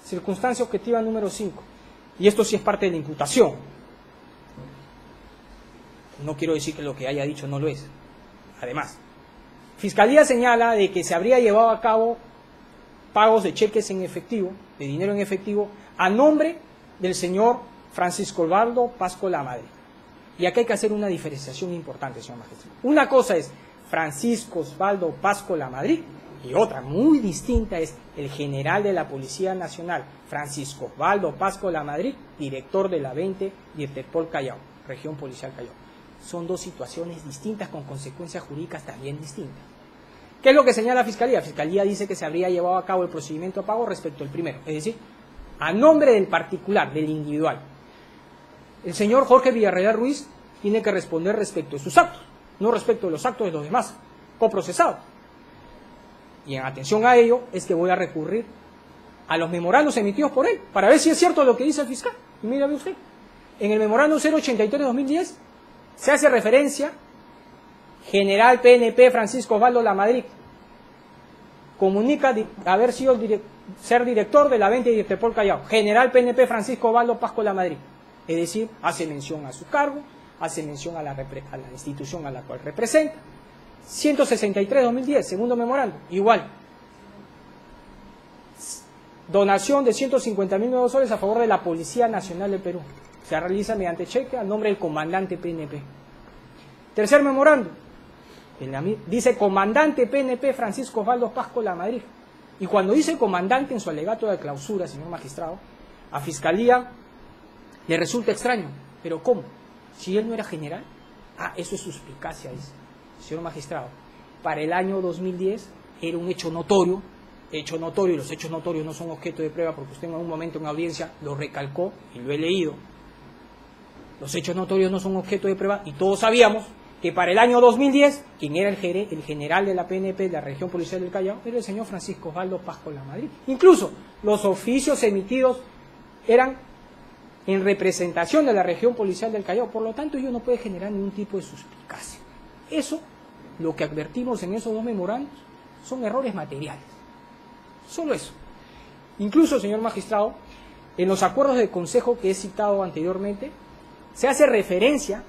D: Circunstancia objetiva número 5. Y esto sí es parte de la imputación. No quiero decir que lo que haya dicho no lo es. Además, Fiscalía señala de que se habría llevado a cabo pagos de cheques en efectivo, de dinero en efectivo, a nombre del señor Francisco Osvaldo Pasco Lamadrid. Y aquí hay que hacer una diferenciación importante, señor magistrado. Una cosa es Francisco Osvaldo Pasco Lamadrid y otra muy distinta es el general de la Policía Nacional, Francisco Osvaldo Pasco Lamadrid, director de la 20 de Interpol Callao, región policial Callao. Son dos situaciones distintas con consecuencias jurídicas también distintas. ¿Qué es lo que señala la Fiscalía? La Fiscalía dice que se habría llevado a cabo el procedimiento de pago respecto al primero, es decir, a nombre del particular, del individual. El señor Jorge Villarreal Ruiz tiene que responder respecto de sus actos, no respecto de los actos de los demás coprocesados. Y en atención a ello es que voy a recurrir a los memorandos emitidos por él, para ver si es cierto lo que dice el fiscal. Y mírame usted, en el memorando 083 de 2010 se hace referencia, general PNP Francisco Osvaldo Lamadrid comunica haber sido ser director de la 20 de Interpol Callao, general PNP Francisco Osvaldo Pasco Lamadrid. Es decir, hace mención a su cargo, hace mención a la institución a la cual representa. 163-2010, segundo memorando, igual. Donación de 150.000 nuevos soles a favor de la Policía Nacional del Perú. Se realiza mediante cheque al nombre del comandante PNP. Tercer memorando, dice comandante PNP Francisco Osvaldo Pasco Lamadrid. Y cuando dice comandante en su alegato de clausura, señor magistrado, a Fiscalía le resulta extraño. ¿Pero cómo? Si él no era general. Eso es suspicacia, dice. Señor magistrado, para el año 2010 era un hecho notorio, y los hechos notorios no son objeto de prueba porque usted en algún momento en audiencia lo recalcó y lo he leído. Los hechos notorios no son objeto de prueba y todos sabíamos que para el año 2010, quien era el general de la PNP de la región policial del Callao era el señor Francisco Osvaldo Pasco Lamadrid. Incluso los oficios emitidos eran en representación de la región policial del Callao, por lo tanto ello no puede generar ningún tipo de suspicacia. Eso, lo que advertimos en esos dos memorandos, son errores materiales. Solo eso. Incluso, señor magistrado, en los acuerdos de consejo que he citado anteriormente, se hace referencia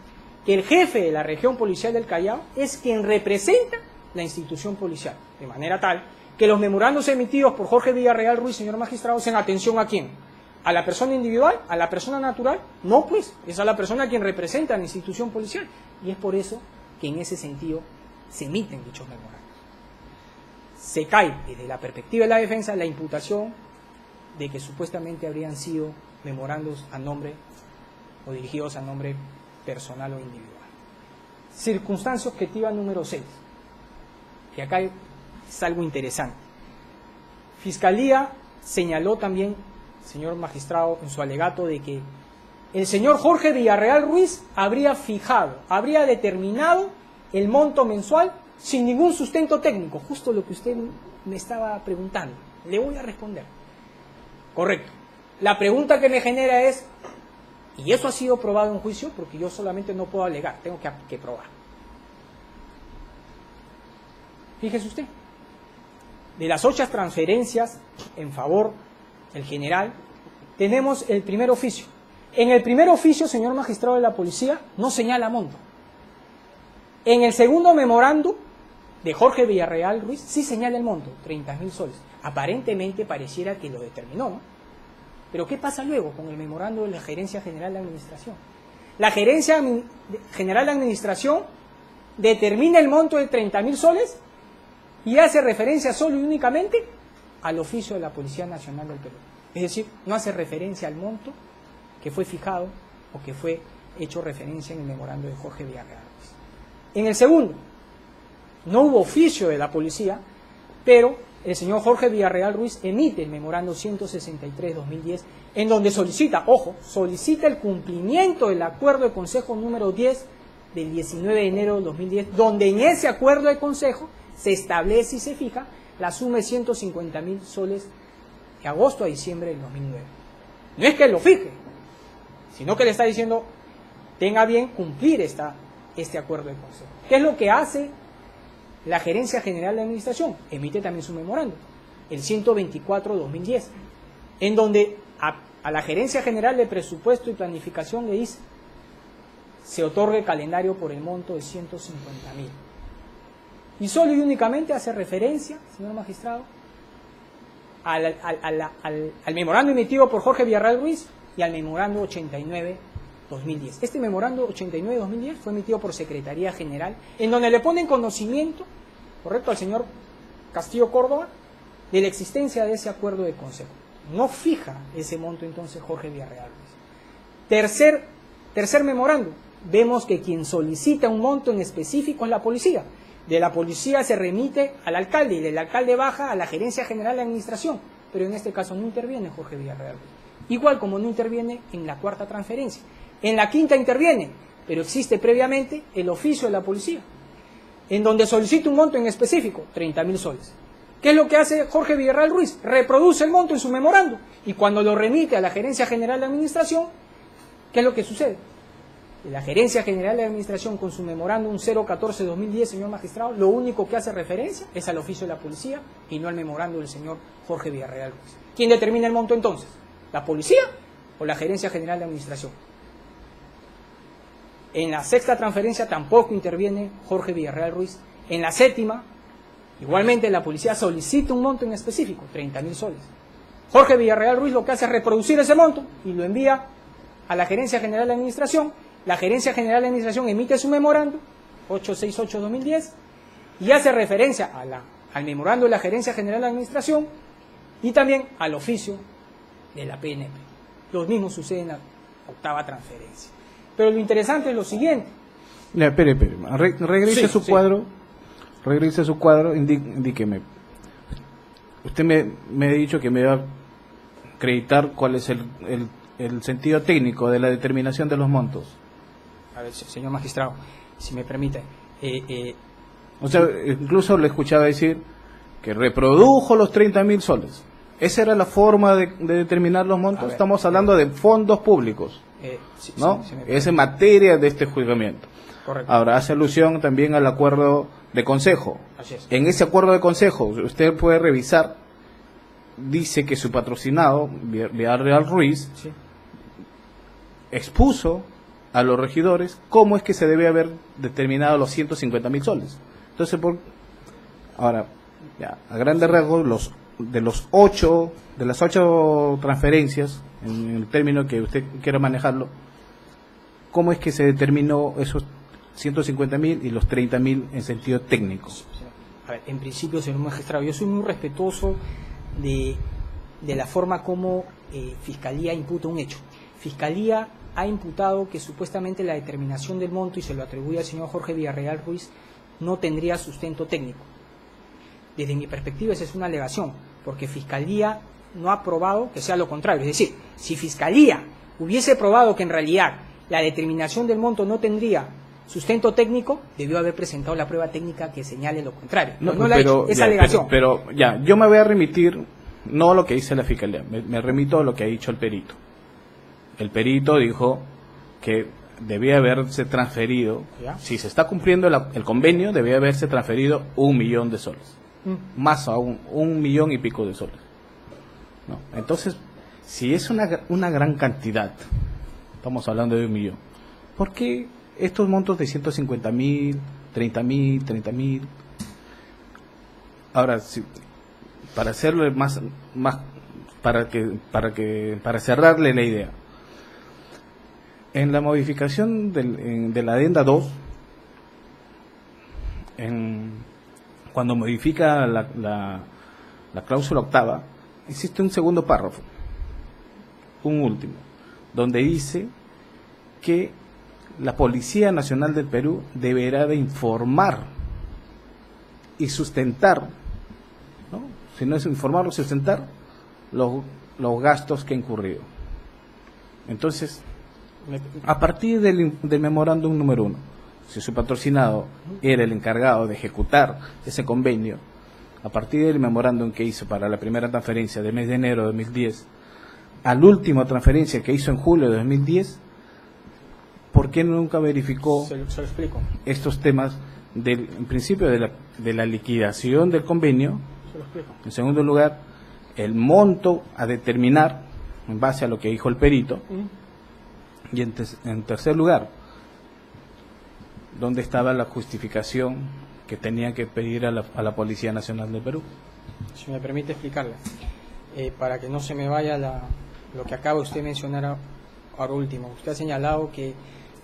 D: que el jefe de la región policial del Callao es quien representa la institución policial, de manera tal que los memorandos emitidos por Jorge Villarreal Ruiz, señor magistrado, sean atención a quién, a la persona individual, a la persona natural, no pues, es a la persona quien representa a la institución policial, y es por eso que en ese sentido se emiten dichos memorandos. Se cae desde la perspectiva de la defensa la imputación de que supuestamente habrían sido memorandos a nombre o dirigidos a nombre personal o individual. Circunstancia objetiva número 6. Y acá es algo interesante. Fiscalía señaló también, señor magistrado, en su alegato de que el señor Jorge Villarreal Ruiz habría determinado el monto mensual sin ningún sustento técnico, justo lo que usted me estaba preguntando. Le voy a responder. Correcto. La pregunta que me genera es, ¿y eso ha sido probado en juicio? Porque yo solamente no puedo alegar, tengo que probar. Fíjese usted, de las 8 transferencias en favor del general, tenemos el primer oficio. En el primer oficio, señor magistrado de la policía, no señala monto. En el segundo memorando de Jorge Villarreal Ruiz, sí señala el monto, 30.000 soles. Aparentemente pareciera que lo determinó, ¿no? Pero ¿qué pasa luego con el memorando de la Gerencia General de Administración? La Gerencia General de Administración determina el monto de 30.000 soles y hace referencia solo y únicamente al oficio de la Policía Nacional del Perú. Es decir, no hace referencia al monto que fue fijado o que fue hecho referencia en el memorando de Jorge Villarreal. En el segundo, no hubo oficio de la policía, pero el señor Jorge Villarreal Ruiz emite el memorando 163-2010, en donde solicita el cumplimiento del acuerdo de consejo número 10 del 19 de enero del 2010, donde en ese acuerdo de consejo se establece y se fija la suma de 150.000 soles de agosto a diciembre del 2009. No es que lo fije, sino que le está diciendo, tenga bien cumplir este acuerdo de consejo. ¿Qué es lo que hace la Gerencia General de Administración? Emite también su memorando, el 124/2010, en donde a la Gerencia General de Presupuesto y Planificación le dice, se otorga el calendario por el monto de 150.000. Y solo y únicamente hace referencia, señor magistrado, al memorando emitido por Jorge Villarreal Ruiz y al memorando 89/2010. Este memorando 89/2010 fue emitido por Secretaría General, en donde le ponen conocimiento, correcto, al señor Castillo Córdoba, de la existencia de ese acuerdo de consejo. No fija ese monto entonces Jorge Villarreal Ruiz. Tercer memorando, vemos que quien solicita un monto en específico es la policía. De la policía se remite al alcalde y del alcalde baja a la Gerencia General de Administración, pero en este caso no interviene Jorge Villarreal Ruiz. Igual como no interviene en la cuarta transferencia. En la quinta interviene, pero existe previamente el oficio de la policía, en donde solicita un monto en específico, 30.000 soles. ¿Qué es lo que hace Jorge Villarreal Ruiz? Reproduce el monto en su memorando, y cuando lo remite a la Gerencia General de Administración, ¿qué es lo que sucede? La Gerencia General de Administración, con su memorándum 014/2010, señor magistrado, lo único que hace referencia es al oficio de la policía y no al memorándum del señor Jorge Villarreal Ruiz. ¿Quién determina el monto entonces? ¿La policía o la Gerencia General de Administración? En la sexta transferencia tampoco interviene Jorge Villarreal Ruiz. En la séptima, igualmente la policía solicita un monto en específico, 30.000 soles. Jorge Villarreal Ruiz lo que hace es reproducir ese monto y lo envía a la Gerencia General de Administración. La Gerencia General de Administración emite su memorando, 868/2010, y hace referencia al memorando de la Gerencia General de Administración y también al oficio de la PNP. Lo mismo sucede en la octava transferencia. Pero lo interesante es lo siguiente.
A: Espere. Regrese a su cuadro. Regrese a su cuadro, indíqueme. Usted me ha dicho que me va a acreditar cuál es el sentido técnico de la determinación de los montos.
D: A ver, señor magistrado, si me permite.
A: O sea, incluso le escuchaba decir que reprodujo los 30.000 soles. ¿Esa era la forma de determinar los montos? Estamos hablando de fondos públicos, ¿no? Es en materia de este juzgamiento.
D: Correcto.
A: Ahora, hace alusión también al acuerdo de consejo.
D: Así es.
A: En ese acuerdo de consejo, usted puede revisar, dice que su patrocinado, Villarreal Ruiz,
D: Sí.
A: expuso a los regidores cómo es que se debe haber determinado los 150.000 soles. Entonces, ahora, ya, a grandes rasgos, de las 8 transferencias, en el término que usted quiera manejarlo, ¿cómo es que se determinó esos 150.000 y los 30.000 en sentido técnico?
D: A ver, en principio, señor magistrado, yo soy muy respetuoso de la forma como Fiscalía imputa un hecho. Fiscalía ha imputado que supuestamente la determinación del monto, y se lo atribuye al señor Jorge Villarreal Ruiz, no tendría sustento técnico. Desde mi perspectiva esa es una alegación, porque Fiscalía no ha probado que sea lo contrario. Es decir, si Fiscalía hubiese probado que en realidad la determinación del monto no tendría sustento técnico, debió haber presentado la prueba técnica que señale lo contrario. No la ha hecho, esa alegación.
A: Pero yo me voy a remitir, no a lo que dice la Fiscalía, me remito a lo que ha dicho el perito. El perito dijo que debía haberse transferido,
D: ¿ya?
A: Si se está cumpliendo el convenio, debía haberse transferido 1 millón de soles. Más aún, 1 millón y pico de soles. ¿No? Entonces, si es una gran cantidad, estamos hablando de 1 millón, ¿por qué estos montos de 150.000, 30.000? Ahora, para hacerlo más para cerrarle la idea, en la modificación de la adenda 2, cuando modifica la cláusula octava, existe un segundo párrafo, un último, donde dice que la Policía Nacional del Perú deberá de informar y sustentar, ¿no? Si no es informar o sustentar, los gastos que ha incurrido. Entonces, a partir del memorándum número 1, si su patrocinado era el encargado de ejecutar ese convenio, a partir del memorándum que hizo para la primera transferencia del mes de enero de 2010, a la última transferencia que hizo en julio de 2010, ¿por qué nunca verificó
D: Se lo explico.
A: estos temas en principio de la liquidación del convenio?
D: Se lo explico.
A: En segundo lugar, el monto a determinar en base a lo que dijo el perito. Y en tercer lugar, ¿dónde estaba la justificación que tenía que pedir a la Policía Nacional del Perú?
D: Si me permite explicarle, para que no se me vaya lo que acaba usted de mencionar ahora último. Usted ha señalado que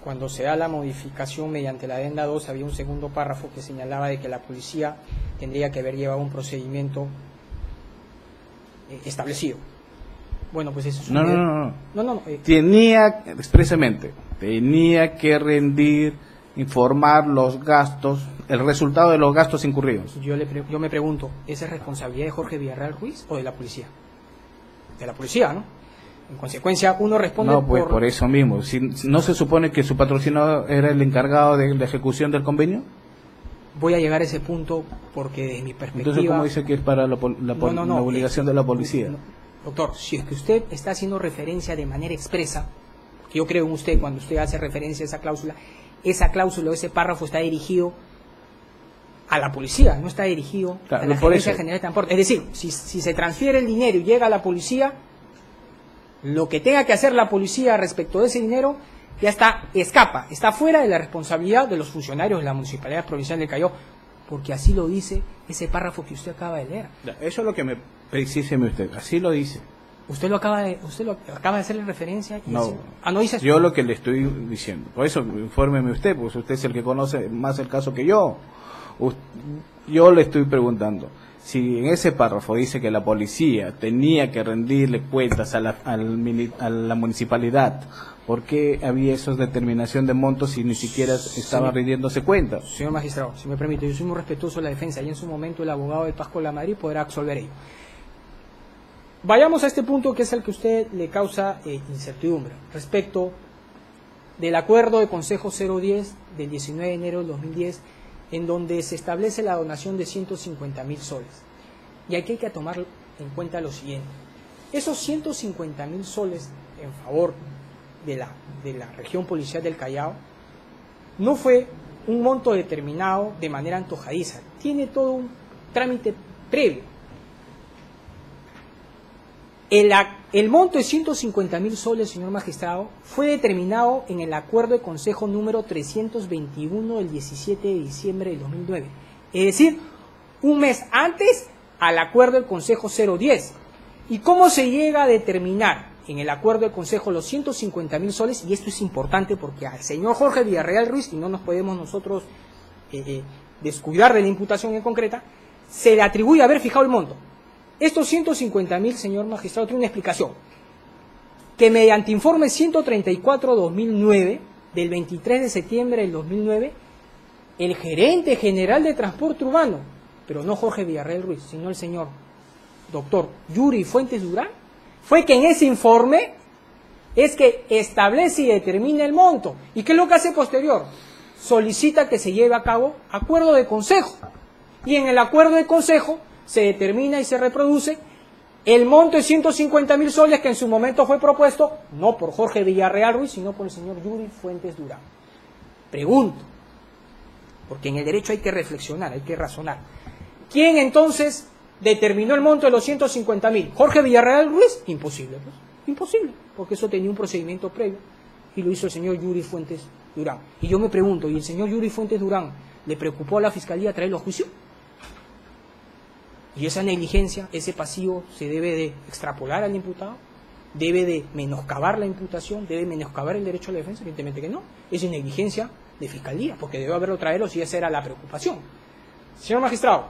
D: cuando se da la modificación mediante la adenda 2 había un segundo párrafo que señalaba de que la policía tendría que haber llevado un procedimiento establecido. Bueno, pues eso es
A: No. Tenía expresamente, tenía que rendir, informar los gastos, el resultado de los gastos incurridos.
D: Yo me pregunto, ¿esa es responsabilidad de Jorge Villarreal Ruiz o de la policía? De la policía, ¿no? En consecuencia, uno responde
A: No, pues por eso mismo. Si ¿no se supone que su patrocinador era el encargado de la ejecución del convenio?
D: Voy a llegar a ese punto porque desde mi perspectiva...
A: Entonces, ¿cómo dice que es para la obligación de la policía?
D: Doctor, si es que usted está haciendo referencia de manera expresa, que yo creo en usted cuando usted hace referencia a esa cláusula o ese párrafo está dirigido a la policía, no está dirigido a la Gerencia General de Transporte. Es decir, si se transfiere el dinero y llega a la policía, lo que tenga que hacer la policía respecto de ese dinero ya está fuera de la responsabilidad de los funcionarios de la Municipalidad Provincial del Callao, porque así lo dice ese párrafo que usted acaba de leer.
A: Eso es lo que me precíseme usted, así lo dice.
D: Usted lo acaba de hacerle referencia y
A: no,
D: no dice eso.
A: Yo lo que le estoy diciendo, por eso infórmeme usted, pues usted es el que conoce más el caso que yo. Yo le estoy preguntando si en ese párrafo dice que la policía tenía que rendirle cuentas a la municipalidad, ¿por qué había esa determinación de montos si ni siquiera estaba rindiéndose cuentas?
D: Señor magistrado, si me permite, yo soy muy respetuoso de la defensa y en su momento el abogado de Pascual La Madrid podrá absolver ello. Vayamos a este punto que es el que a usted le causa incertidumbre respecto del acuerdo de Consejo 010 del 19 de enero del 2010, en donde se establece la donación de 150.000 soles. Y aquí hay que tomar en cuenta lo siguiente: esos 150.000 soles en favor de la región policial del Callao no fue un monto determinado de manera antojadiza, tiene todo un trámite previo. El monto de 150.000 soles, señor magistrado, fue determinado en el acuerdo de consejo número 321 del 17 de diciembre del 2009. Es decir, un mes antes al acuerdo del consejo 010. ¿Y cómo se llega a determinar en el acuerdo de consejo los 150.000 soles? Y esto es importante porque al señor Jorge Villarreal Ruiz, y no nos podemos nosotros descuidar de la imputación en concreta, se le atribuye haber fijado el monto. Estos 150.000, señor magistrado, tiene una explicación. Que mediante informe 134-2009, del 23 de septiembre del 2009, el gerente general de transporte urbano, pero no Jorge Villarreal Ruiz, sino el señor doctor Yuri Fuentes Durán, fue que en ese informe es que establece y determina el monto. ¿Y qué es lo que hace posterior? Solicita que se lleve a cabo acuerdo de consejo. Y en el acuerdo de consejo se determina y se reproduce el monto de 150.000 soles que en su momento fue propuesto, no por Jorge Villarreal Ruiz, sino por el señor Yuri Fuentes Durán. Pregunto, porque en el derecho hay que reflexionar, hay que razonar. ¿Quién entonces determinó el monto de los 150.000? ¿Jorge Villarreal Ruiz? Imposible, pues. Imposible, porque eso tenía un procedimiento previo y lo hizo el señor Yuri Fuentes Durán. Y yo me pregunto, ¿y el señor Yuri Fuentes Durán le preocupó a la Fiscalía traerlo a juicio? Y esa negligencia, ese pasivo, se debe de extrapolar al imputado, debe de menoscabar la imputación, debe menoscabar el derecho a la defensa. Evidentemente que no, es negligencia de fiscalía, porque debe haberlo traído si esa era la preocupación. Señor magistrado,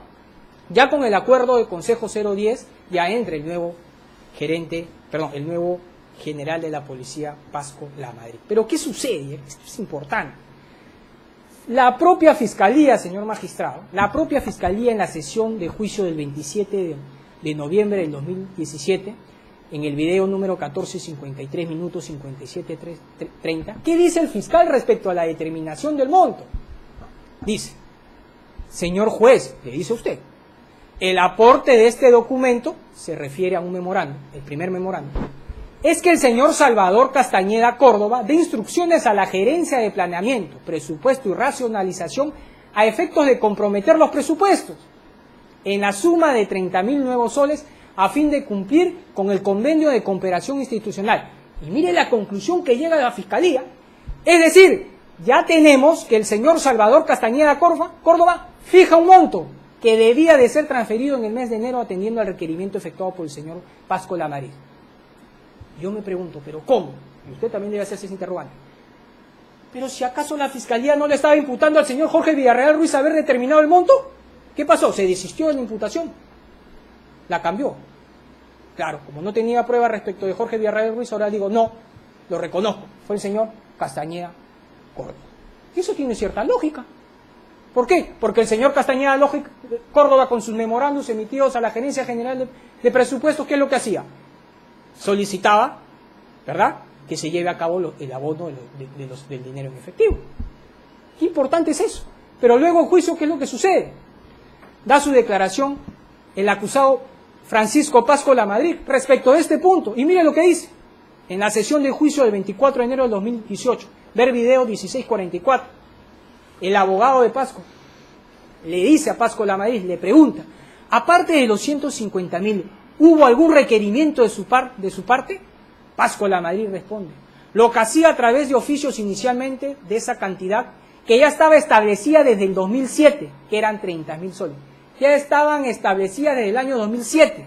D: ya con el acuerdo de Consejo 010, ya entra el nuevo el nuevo general de la policía, Pascual La Madrid. Pero ¿qué sucede? Esto es importante. La propia Fiscalía, señor magistrado, la propia Fiscalía en la sesión de juicio del 27 de noviembre del 2017, en el video número 14:53 minutos 57:30, ¿qué dice el fiscal respecto a la determinación del monto? Dice, señor juez, le dice usted, el aporte de este documento se refiere a un memorando, el primer memorando. Es que el señor Salvador Castañeda Córdoba dé instrucciones a la Gerencia de Planeamiento, Presupuesto y Racionalización a efectos de comprometer los presupuestos en la suma de 30.000 nuevos soles a fin de cumplir con el convenio de cooperación institucional. Y mire la conclusión que llega a la Fiscalía. Es decir, ya tenemos que el señor Salvador Castañeda Córdoba fija un monto que debía de ser transferido en el mes de enero atendiendo al requerimiento efectuado por el señor Pasco Lamadrid. Yo me pregunto, ¿pero cómo? Y usted también debe hacerse ese interrogante. Pero si acaso la Fiscalía no le estaba imputando al señor Jorge Villarreal Ruiz haber determinado el monto, ¿qué pasó? ¿Se desistió de la imputación? ¿La cambió? Claro, como no tenía prueba respecto de Jorge Villarreal Ruiz, ahora digo, no, lo reconozco, fue el señor Castañeda Córdoba. Y eso tiene cierta lógica. ¿Por qué? Porque el señor Castañeda Córdoba, con sus memorandos emitidos a la Gerencia General de Presupuestos, ¿qué es lo que hacía? Solicitaba, ¿verdad?, que se lleve a cabo el abono del dinero en efectivo. Qué importante es eso. Pero luego en juicio, ¿qué es lo que sucede? Da su declaración el acusado Francisco Pasco Lamadrid respecto de este punto. Y mire lo que dice. En la sesión de juicio del 24 de enero del 2018, ver video 1644, el abogado de Pasco le dice a Pasco Lamadrid, le pregunta, aparte de los 150.000, ¿hubo algún requerimiento de su parte? Pasco Lamadrid responde, lo que hacía a través de oficios inicialmente de esa cantidad que ya estaba establecida desde el 2007, que eran 30.000 soles. Ya estaban establecidas desde el año 2007.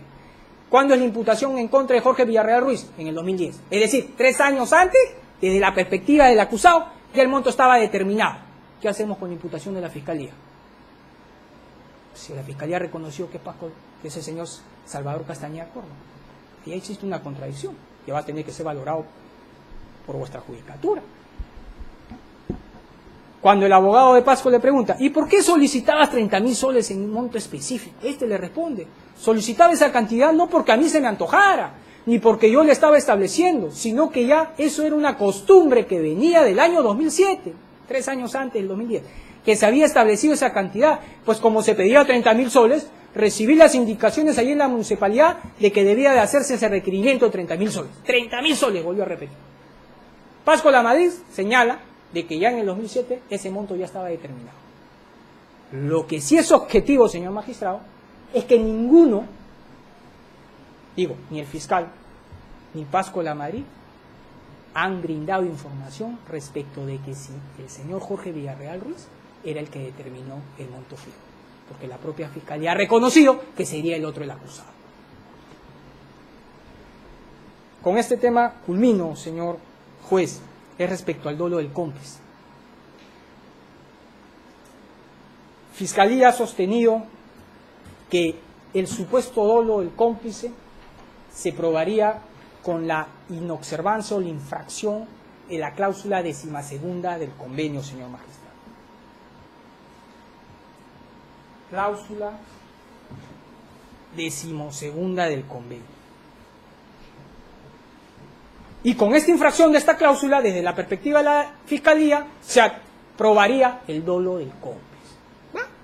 D: ¿Cuándo es la imputación en contra de Jorge Villarreal Ruiz? En el 2010. Es decir, 3 años antes, desde la perspectiva del acusado, ya el monto estaba determinado. ¿Qué hacemos con la imputación de la Fiscalía? Si la Fiscalía reconoció que es el señor Salvador Castañeda Córdoba, ya existe una contradicción, que va a tener que ser valorado por vuestra judicatura. Cuando el abogado de Pasco le pregunta, ¿y por qué solicitabas 30.000 soles en un monto específico? Este le responde, solicitaba esa cantidad no porque a mí se me antojara, ni porque yo le estaba estableciendo, sino que ya eso era una costumbre que venía del año 2007, 3 años antes del 2010, que se había establecido esa cantidad, pues como se pedía 30.000 soles, recibí las indicaciones ahí en la municipalidad de que debía de hacerse ese requerimiento de 30.000 soles. 30.000 soles, volvió a repetir. Pasco Lamadrid señala de que ya en el 2007 ese monto ya estaba determinado. Lo que sí es objetivo, señor magistrado, es que ninguno, ni el fiscal, ni Pasco Lamadrid, han brindado información respecto de que si el señor Jorge Villarreal Ruiz era el que determinó el monto fijo, porque la propia Fiscalía ha reconocido que sería el otro el acusado. Con este tema culmino, señor juez, es respecto al dolo del cómplice. Fiscalía ha sostenido que el supuesto dolo del cómplice se probaría con la inobservancia o la infracción de la cláusula 12ª del convenio, señor magistrado. Cláusula 12ª del convenio. Y con esta infracción de esta cláusula, desde la perspectiva de la Fiscalía, se probaría el dolo del cómplice.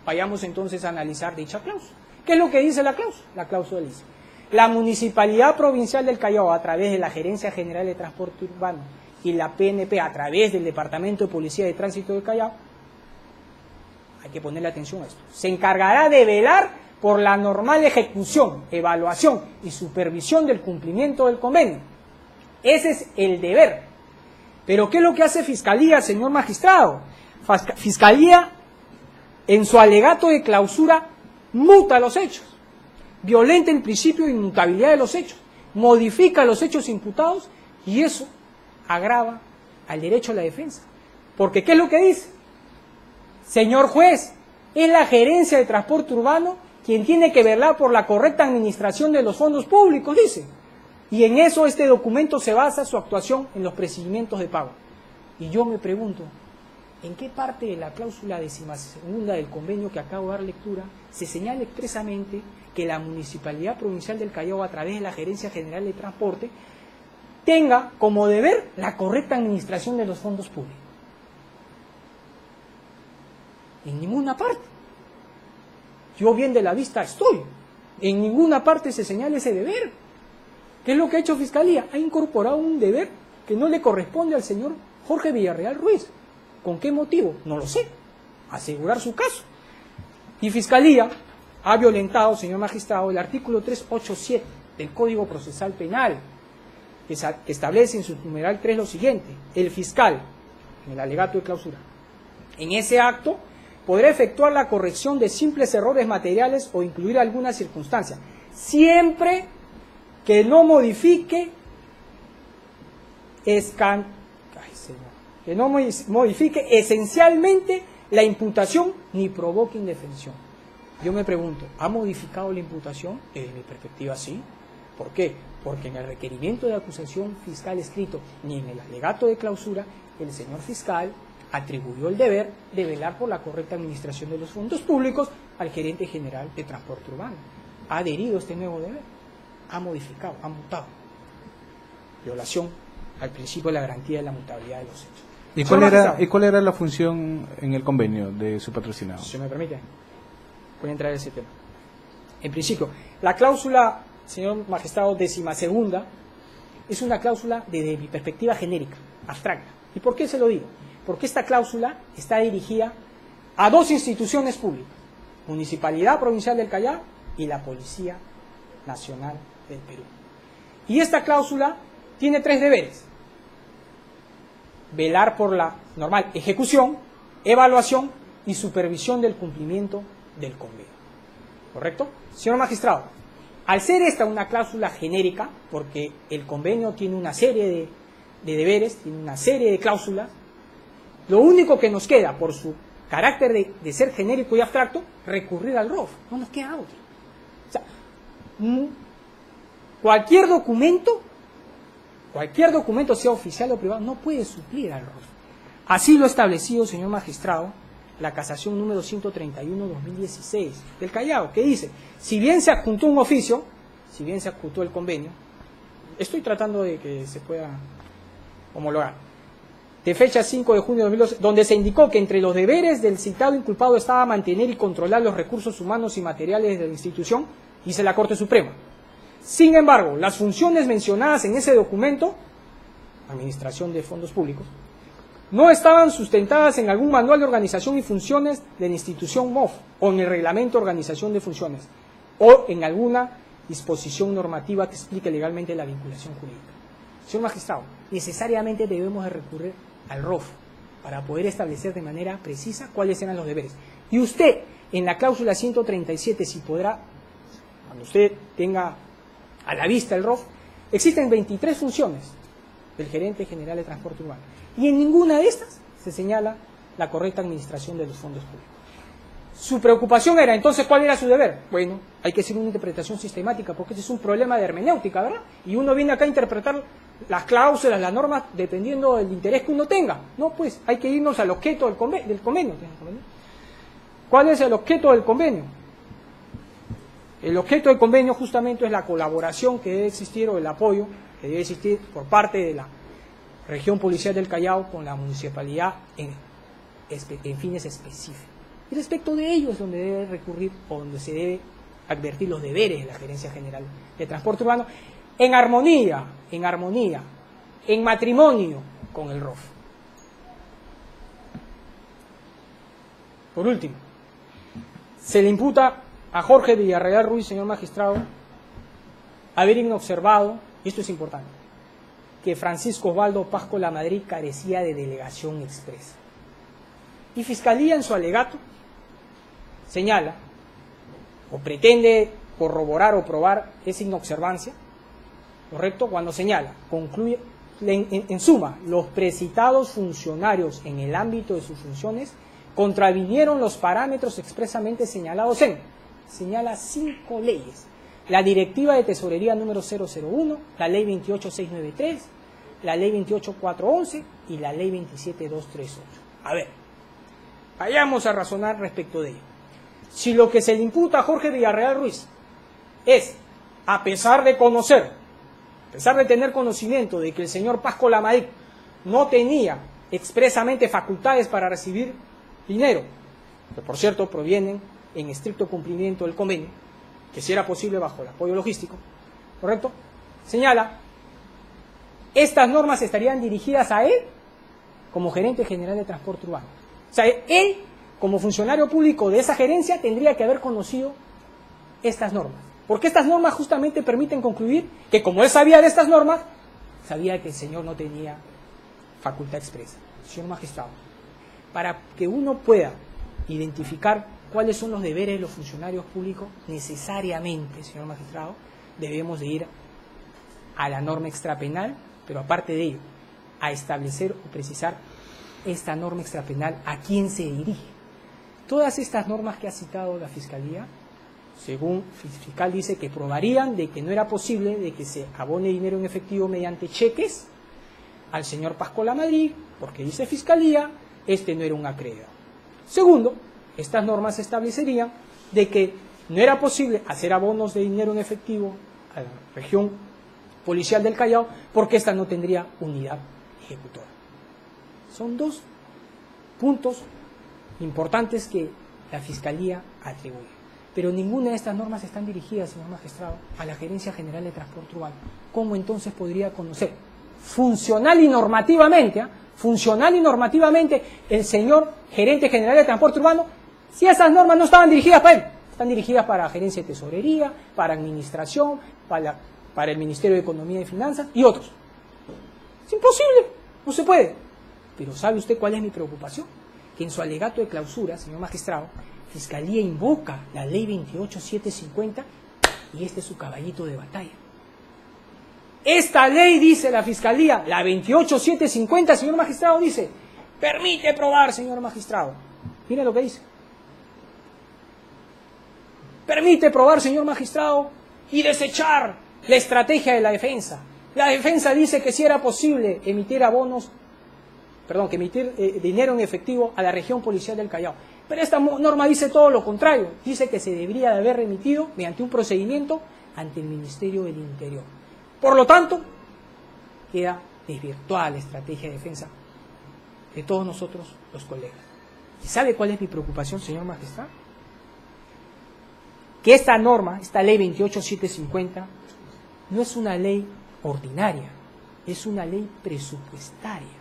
D: Vayamos entonces a analizar dicha cláusula. ¿Qué es lo que dice la cláusula? La cláusula dice, la Municipalidad Provincial del Callao, a través de la Gerencia General de Transporte Urbano y la PNP, a través del Departamento de Policía de Tránsito del Callao, hay que ponerle atención a esto, se encargará de velar por la normal ejecución, evaluación y supervisión del cumplimiento del convenio. Ese es el deber. Pero ¿qué es lo que hace Fiscalía, señor magistrado? Fiscalía, en su alegato de clausura, muta los hechos, violenta el principio de inmutabilidad de los hechos, modifica los hechos imputados y eso agrava al derecho a la defensa. Porque ¿qué es lo que dice? Señor juez, es la Gerencia de Transporte Urbano quien tiene que velar por la correcta administración de los fondos públicos, dice. Y en eso este documento se basa su actuación en los procedimientos de pago. Y yo me pregunto, ¿en qué parte de la cláusula 12ª del convenio que acabo de dar lectura se señala expresamente que la Municipalidad Provincial del Callao, a través de la Gerencia General de Transporte, tenga como deber la correcta administración de los fondos públicos? En ninguna parte. Yo bien de la vista estoy. En ninguna parte se señala ese deber. ¿Qué es lo que ha hecho Fiscalía? Ha incorporado un deber que no le corresponde al señor Jorge Villarreal Ruiz. ¿Con qué motivo? No lo sé. Asegurar su caso. Y Fiscalía ha violentado, señor magistrado, el artículo 387 del Código Procesal Penal, que establece en su numeral 3 lo siguiente: el fiscal, en el alegato de clausura, en ese acto podrá efectuar la corrección de simples errores materiales o incluir alguna circunstancia, siempre que no modifique esencialmente la imputación ni provoque indefensión. Yo me pregunto, ¿ha modificado la imputación? Desde mi perspectiva, sí. ¿Por qué? Porque en el requerimiento de acusación fiscal escrito ni en el alegato de clausura, el señor fiscal atribuyó el deber de velar por la correcta administración de los fondos públicos al gerente general de transporte urbano. Ha adherido a este nuevo deber, ha modificado, ha mutado. Violación al principio de la garantía de la mutabilidad de los hechos.
A: ¿Y cuál era la función en el convenio de su patrocinado?
D: Si me permite, voy a entrar en ese tema. En principio, la cláusula, señor magistrado, 12ª, es una cláusula desde mi perspectiva genérica, abstracta. ¿Y por qué se lo digo? Porque esta cláusula está dirigida a dos instituciones públicas: Municipalidad Provincial del Callao y la Policía Nacional del Perú. Y esta cláusula tiene tres deberes: velar por la normal ejecución, evaluación y supervisión del cumplimiento del convenio. ¿Correcto? Señor magistrado, al ser esta una cláusula genérica, porque el convenio tiene una serie de deberes, tiene una serie de cláusulas, lo único que nos queda, por su carácter de ser genérico y abstracto, recurrir al ROF. No nos queda otro. O sea, cualquier documento, sea oficial o privado, no puede suplir al ROF. Así lo ha establecido, señor magistrado, la casación número 131/2016 del Callao, que dice: si bien se adjuntó un oficio, si bien se adjuntó el convenio, estoy tratando de que se pueda homologar, de fecha 5 de junio de 2012, donde se indicó que entre los deberes del citado inculpado estaba mantener y controlar los recursos humanos y materiales de la institución, dice la Corte Suprema. Sin embargo, las funciones mencionadas en ese documento, administración de fondos públicos, no estaban sustentadas en algún manual de organización y funciones de la institución MOF, o en el reglamento de organización de funciones, o en alguna disposición normativa que explique legalmente la vinculación jurídica. Señor magistrado, necesariamente debemos de recurrir al ROF para poder establecer de manera precisa cuáles eran los deberes. Y usted, en la cláusula 137, si podrá, cuando usted tenga a la vista el ROF, existen 23 funciones del gerente general de transporte urbano, y en ninguna de estas se señala la correcta administración de los fondos públicos. Su preocupación era, entonces, ¿cuál era su deber? Bueno, hay que hacer una interpretación sistemática, porque este es un problema de hermenéutica, ¿verdad? Y uno viene acá a interpretar las cláusulas, las normas, dependiendo del interés que uno tenga. No, pues, hay que irnos al objeto del convenio. ¿Cuál es el objeto del convenio? El objeto del convenio justamente es la colaboración que debe existir, o el apoyo que debe existir por parte de la región policial del Callao con la municipalidad en fines específicos. Y respecto de ello es donde debe recurrir, o donde se debe advertir los deberes de la Gerencia General de Transporte Urbano, en armonía, en matrimonio con el ROF. Por último, se le imputa a Jorge Villarreal Ruiz, señor magistrado, haber inobservado, y esto es importante, que Francisco Osvaldo Pasco Lamadrid carecía de delegación expresa. Y Fiscalía, en su alegato, señala o pretende corroborar o probar esa inobservancia, ¿correcto? Cuando señala, concluye, en suma, los precitados funcionarios en el ámbito de sus funciones contravinieron los parámetros expresamente señalados señala 5 leyes: la Directiva de Tesorería número 001, la Ley 28693, la Ley 28411 y la Ley 27238. A ver, vayamos a razonar respecto de ello. Si lo que se le imputa a Jorge Villarreal Ruiz es, a pesar de tener conocimiento de que el señor Pasco Lamadrid no tenía expresamente facultades para recibir dinero, que por cierto provienen en estricto cumplimiento del convenio, que si era posible bajo el apoyo logístico, ¿correcto? Señala, estas normas estarían dirigidas a él como gerente general de transporte urbano. O sea, él, como funcionario público de esa gerencia, tendría que haber conocido estas normas. Porque estas normas justamente permiten concluir que, como él sabía de estas normas, sabía que el señor no tenía facultad expresa. Señor magistrado, para que uno pueda identificar cuáles son los deberes de los funcionarios públicos, necesariamente, señor magistrado, debemos de ir a la norma extrapenal, pero aparte de ello, a establecer o precisar esta norma extrapenal a quién se dirige. Todas estas normas que ha citado la Fiscalía, según el fiscal dice que probarían de que no era posible de que se abone dinero en efectivo mediante cheques al señor Pascual Madrid, porque dice Fiscalía, este no era un acreedor. Segundo, estas normas establecerían de que no era posible hacer abonos de dinero en efectivo a la región policial del Callao porque ésta no tendría unidad ejecutora. Son dos puntos importantes que la Fiscalía atribuye. Pero ninguna de estas normas están dirigidas, señor magistrado, a la Gerencia General de Transporte Urbano. ¿Cómo entonces podría conocer funcional y normativamente, el señor gerente general de Transporte Urbano, si esas normas no estaban dirigidas para él? Están dirigidas para la Gerencia de Tesorería, para Administración, para el Ministerio de Economía y Finanzas y otros. Es imposible, no se puede. Pero ¿sabe usted cuál es mi preocupación? Que en su alegato de clausura, señor magistrado, Fiscalía invoca la ley 28750 y este es su caballito de batalla. Esta ley, dice la Fiscalía, la 28750, señor magistrado, dice, permite probar, señor magistrado. Mire lo que dice. Permite probar, señor magistrado, y desechar la estrategia de la defensa. La defensa dice que si era posible emitir dinero en efectivo a la región policial del Callao. Pero esta norma dice todo lo contrario. Dice que se debería de haber remitido mediante un procedimiento ante el Ministerio del Interior. Por lo tanto, queda desvirtuada la estrategia de defensa de todos nosotros, los colegas. ¿Y sabe cuál es mi preocupación, señor magistrado? Que esta norma, esta ley 28750, no es una ley ordinaria, es una ley presupuestaria.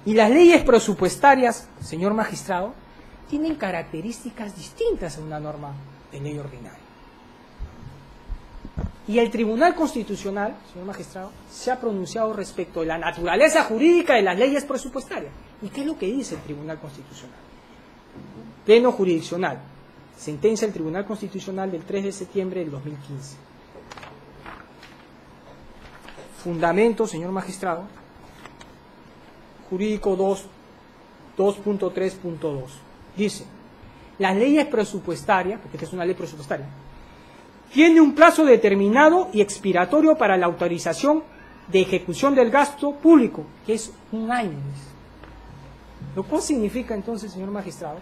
D: Y las leyes presupuestarias, señor magistrado, tienen características distintas a una norma de ley ordinaria. Y el Tribunal Constitucional, señor magistrado, se ha pronunciado respecto de la naturaleza jurídica de las leyes presupuestarias. ¿Y qué es lo que dice el Tribunal Constitucional? Pleno jurisdiccional. Sentencia del Tribunal Constitucional del 3 de septiembre del 2015. Fundamento, señor magistrado, jurídico 2.3.2. Dice, las leyes presupuestarias, porque esta es una ley presupuestaria, tiene un plazo determinado y expiratorio para la autorización de ejecución del gasto público, que es 1 año. Lo cual significa entonces, señor magistrado,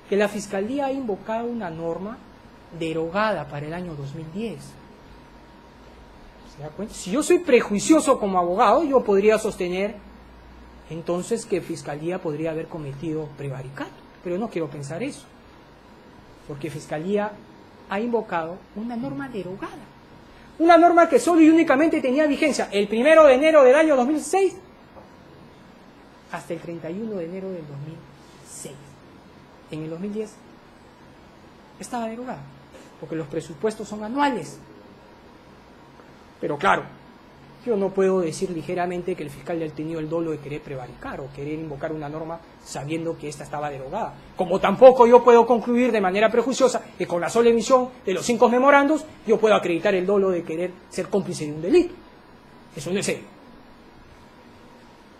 D: que la Fiscalía ha invocado una norma derogada para el año 2010. ¿Se da cuenta? Si yo soy prejuicioso como abogado, yo podría sostener entonces que Fiscalía podría haber cometido prevaricato, pero no quiero pensar eso, porque Fiscalía ha invocado una norma derogada, una norma que solo y únicamente tenía vigencia el 1 de enero del año 2006 hasta el 31 de enero del 2006. En el 2010 estaba derogada, porque los presupuestos son anuales. Pero claro, yo no puedo decir ligeramente que el fiscal haya tenido el dolo de querer prevaricar o querer invocar una norma sabiendo que ésta estaba derogada. Como tampoco yo puedo concluir de manera prejuiciosa que con la sola emisión de los 5 memorandos yo puedo acreditar el dolo de querer ser cómplice de un delito. Eso no es serio.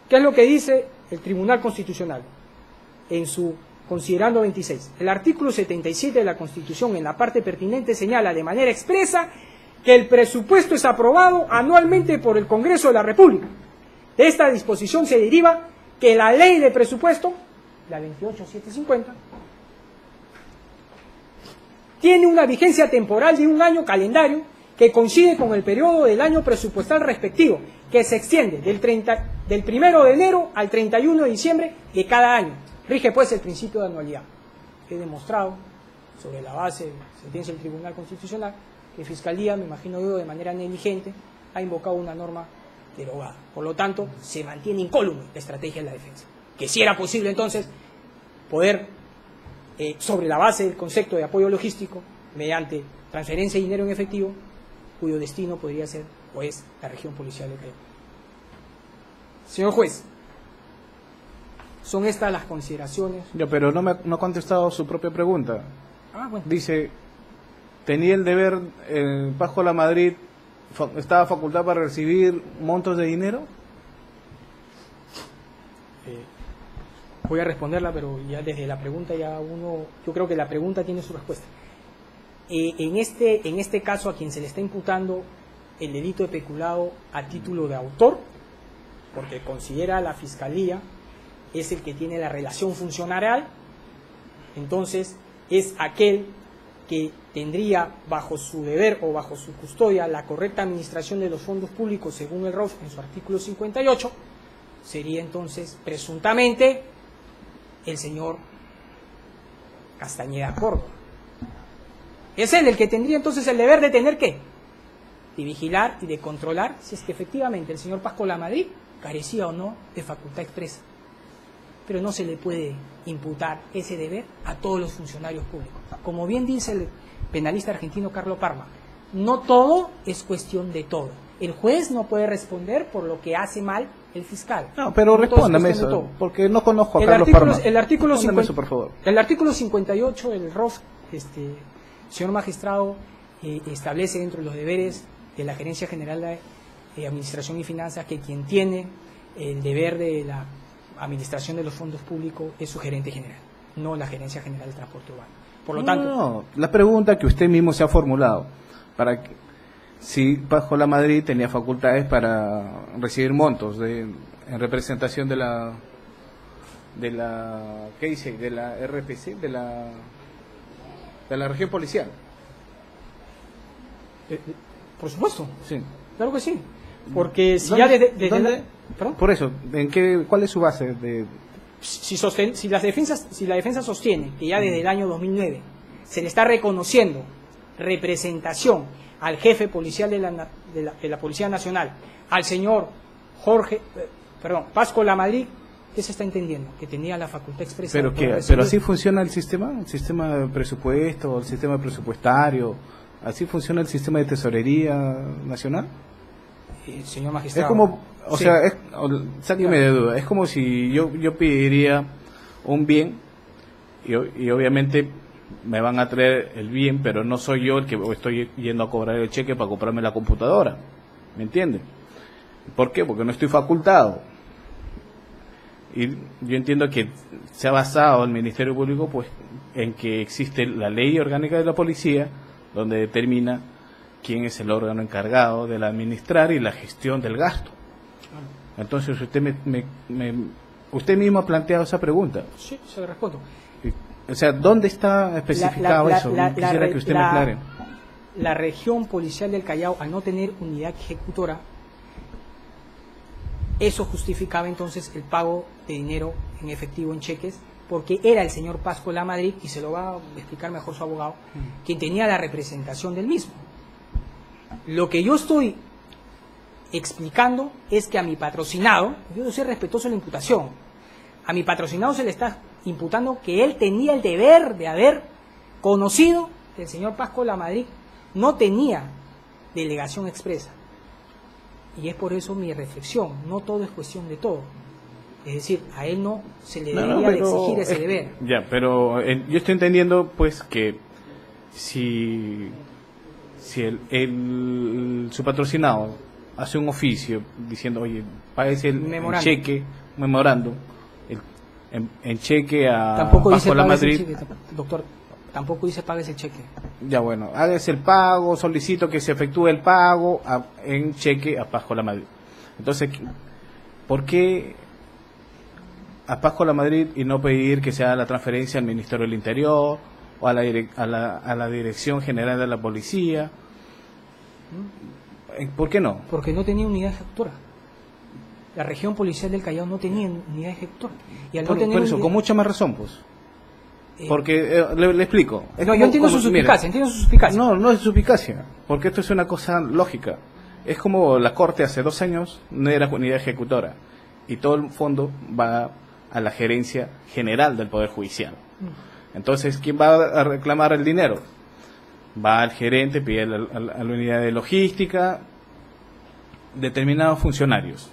D: ¿Qué es lo que dice el Tribunal Constitucional en su considerando 26? El artículo 77 de la Constitución en la parte pertinente señala de manera expresa que el presupuesto es aprobado anualmente por el Congreso de la República. De esta disposición se deriva que la ley de presupuesto, la 28750, tiene una vigencia temporal de 1 año calendario que coincide con el periodo del año presupuestal respectivo, que se extiende del 1 de enero al 31 de diciembre de cada año. Rige pues el principio de anualidad. He demostrado, sobre la base de sentencia del Tribunal Constitucional, que Fiscalía, me imagino yo, de manera negligente, ha invocado una norma derogada. Por lo tanto, se mantiene incólume la estrategia de la defensa. Que si era posible entonces poder, sobre la base del concepto de apoyo logístico, mediante transferencia de dinero en efectivo, cuyo destino podría ser o es la región policial de Callao. Señor juez, son estas las consideraciones.
A: Ya, pero no ha contestado su propia pregunta.
D: Bueno.
A: Dice, ¿tenía el deber Pasco La Madrid, estaba facultad para recibir montos de dinero?
D: Voy a responderla, pero ya desde la pregunta yo creo que la pregunta tiene su respuesta. En este caso, a quien se le está imputando el delito de peculado a título de autor, porque considera la Fiscalía es el que tiene la relación funcionarial, entonces es aquel que tendría bajo su deber o bajo su custodia la correcta administración de los fondos públicos según el ROF en su artículo 58, sería entonces presuntamente el señor Castañeda Córdoba. Es él el que tendría entonces el deber de tener ¿qué? De vigilar y de controlar si es que efectivamente el señor Pasco La Madrid carecía o no de facultad expresa. Pero no se le puede imputar ese deber a todos los funcionarios públicos. Como bien dice el penalista argentino Carlos Parma, no todo es cuestión de todo. El juez no puede responder por lo que hace mal el fiscal.
A: No, pero respóndame eso, porque no conozco a Carlos Parma.
D: El artículo 50,
A: eso, por favor.
D: El artículo 58 del ROF, señor magistrado, establece dentro de los deberes de la Gerencia General de Administración y Finanzas que quien tiene el deber de la administración de los fondos públicos es su gerente general, no la Gerencia General de Transporte Urbano. Por lo tanto,
A: no, la pregunta que usted mismo se ha formulado, para que, si Pasco La Madrid tenía facultades para recibir montos en representación de la ¿qué dice? De la RPC, de la región policial.
D: Por supuesto.
A: Sí.
D: Claro que sí. Porque si ya desde ¿perdón?
A: Por eso, ¿cuál es su base de?
D: Si la defensa sostiene que ya desde el año 2009 se le está reconociendo representación al jefe policial de la Policía Nacional, al señor Pasco La Madrid, ¿qué se está entendiendo? Que tenía la facultad expresa.
A: Pero así funciona el sistema de presupuesto, el sistema presupuestario, así funciona el sistema de tesorería nacional.
D: Señor magistrado.
A: Es como, sáqueme de duda, es como si yo pediría un bien y obviamente me van a traer el bien, pero no soy yo el que estoy yendo a cobrar el cheque para comprarme la computadora, ¿me entiende? ¿Por qué? Porque no estoy facultado. Y yo entiendo que se ha basado el Ministerio Público pues en que existe la ley orgánica de la policía donde determina quién es el órgano encargado de la administrar y la gestión del gasto. Entonces usted mismo ha planteado esa pregunta.
D: Sí, se lo respondo.
A: O sea, ¿dónde está especificado eso? Quisiera que usted me aclare.
D: La región policial del Callao, al no tener unidad ejecutora, eso justificaba entonces el pago de dinero en efectivo en cheques, porque era el señor Pasco La Madrid, y se lo va a explicar mejor su abogado, quien tenía la representación del mismo. Lo que yo estoy explicando es que a mi patrocinado, yo soy respetuoso de la imputación, a mi patrocinado se le está imputando que él tenía el deber de haber conocido que el señor Pasco La Madrid no tenía delegación expresa. Y es por eso mi reflexión, no todo es cuestión de todo. Es decir, a él no se le debería de exigir ese deber.
A: Ya, pero yo estoy entendiendo pues que si su patrocinado hace un oficio diciendo, oye, páguese el cheque, memorando, en cheque a
D: tampoco
A: Pasco La Madrid.
D: Cheque, doctor, tampoco dice páguese el cheque.
A: Ya bueno, hágase el pago, solicito que se efectúe el pago en cheque a Pasco La Madrid. Entonces, ¿por qué a Pasco La Madrid y no pedir que se haga la transferencia al Ministerio del Interior o a la Dirección General de la Policía? ¿Por qué no?
D: Porque no tenía unidad ejecutora. La región policial del Callao no tenía unidad ejecutora. Y al no
A: Por
D: tener
A: eso,
D: unidad-
A: con mucha más razón, pues. Porque, le explico. Es
D: No, yo
A: como-
D: entiendo su
A: mire,
D: suspicacia, entiendo su suspicacia.
A: No, no es suspicacia, porque esto es una cosa lógica. Es como la Corte hace 2 años no era unidad ejecutora y todo el fondo va a la gerencia general del Poder Judicial. Entonces, ¿quién va a reclamar el dinero? Va al gerente, pide a la unidad de logística, determinados funcionarios.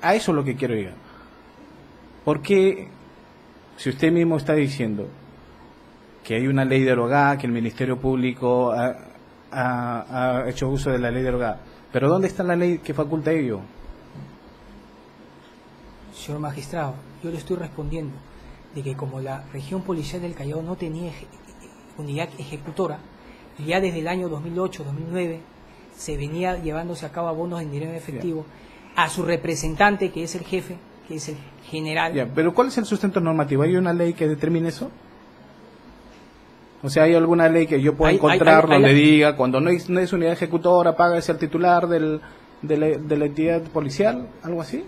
A: A eso es lo que quiero llegar. Porque si usted mismo está diciendo que hay una ley derogada, que el Ministerio Público ha hecho uso de la ley derogada, pero ¿dónde está la ley que faculta ello?
D: Señor magistrado, yo le estoy respondiendo de que como la región policial del Callao no tenía unidad ejecutora, y ya desde el año 2008-2009 se venía llevándose a cabo abonos en dinero en efectivo a su representante, que es el jefe, que es el general.
A: Ya, pero ¿cuál es el sustento normativo? ¿Hay una ley que determine eso? O sea, ¿hay alguna ley que yo pueda encontrar donde diga cuando no es unidad ejecutora, paga ese al titular de la entidad policial? ¿Algo así?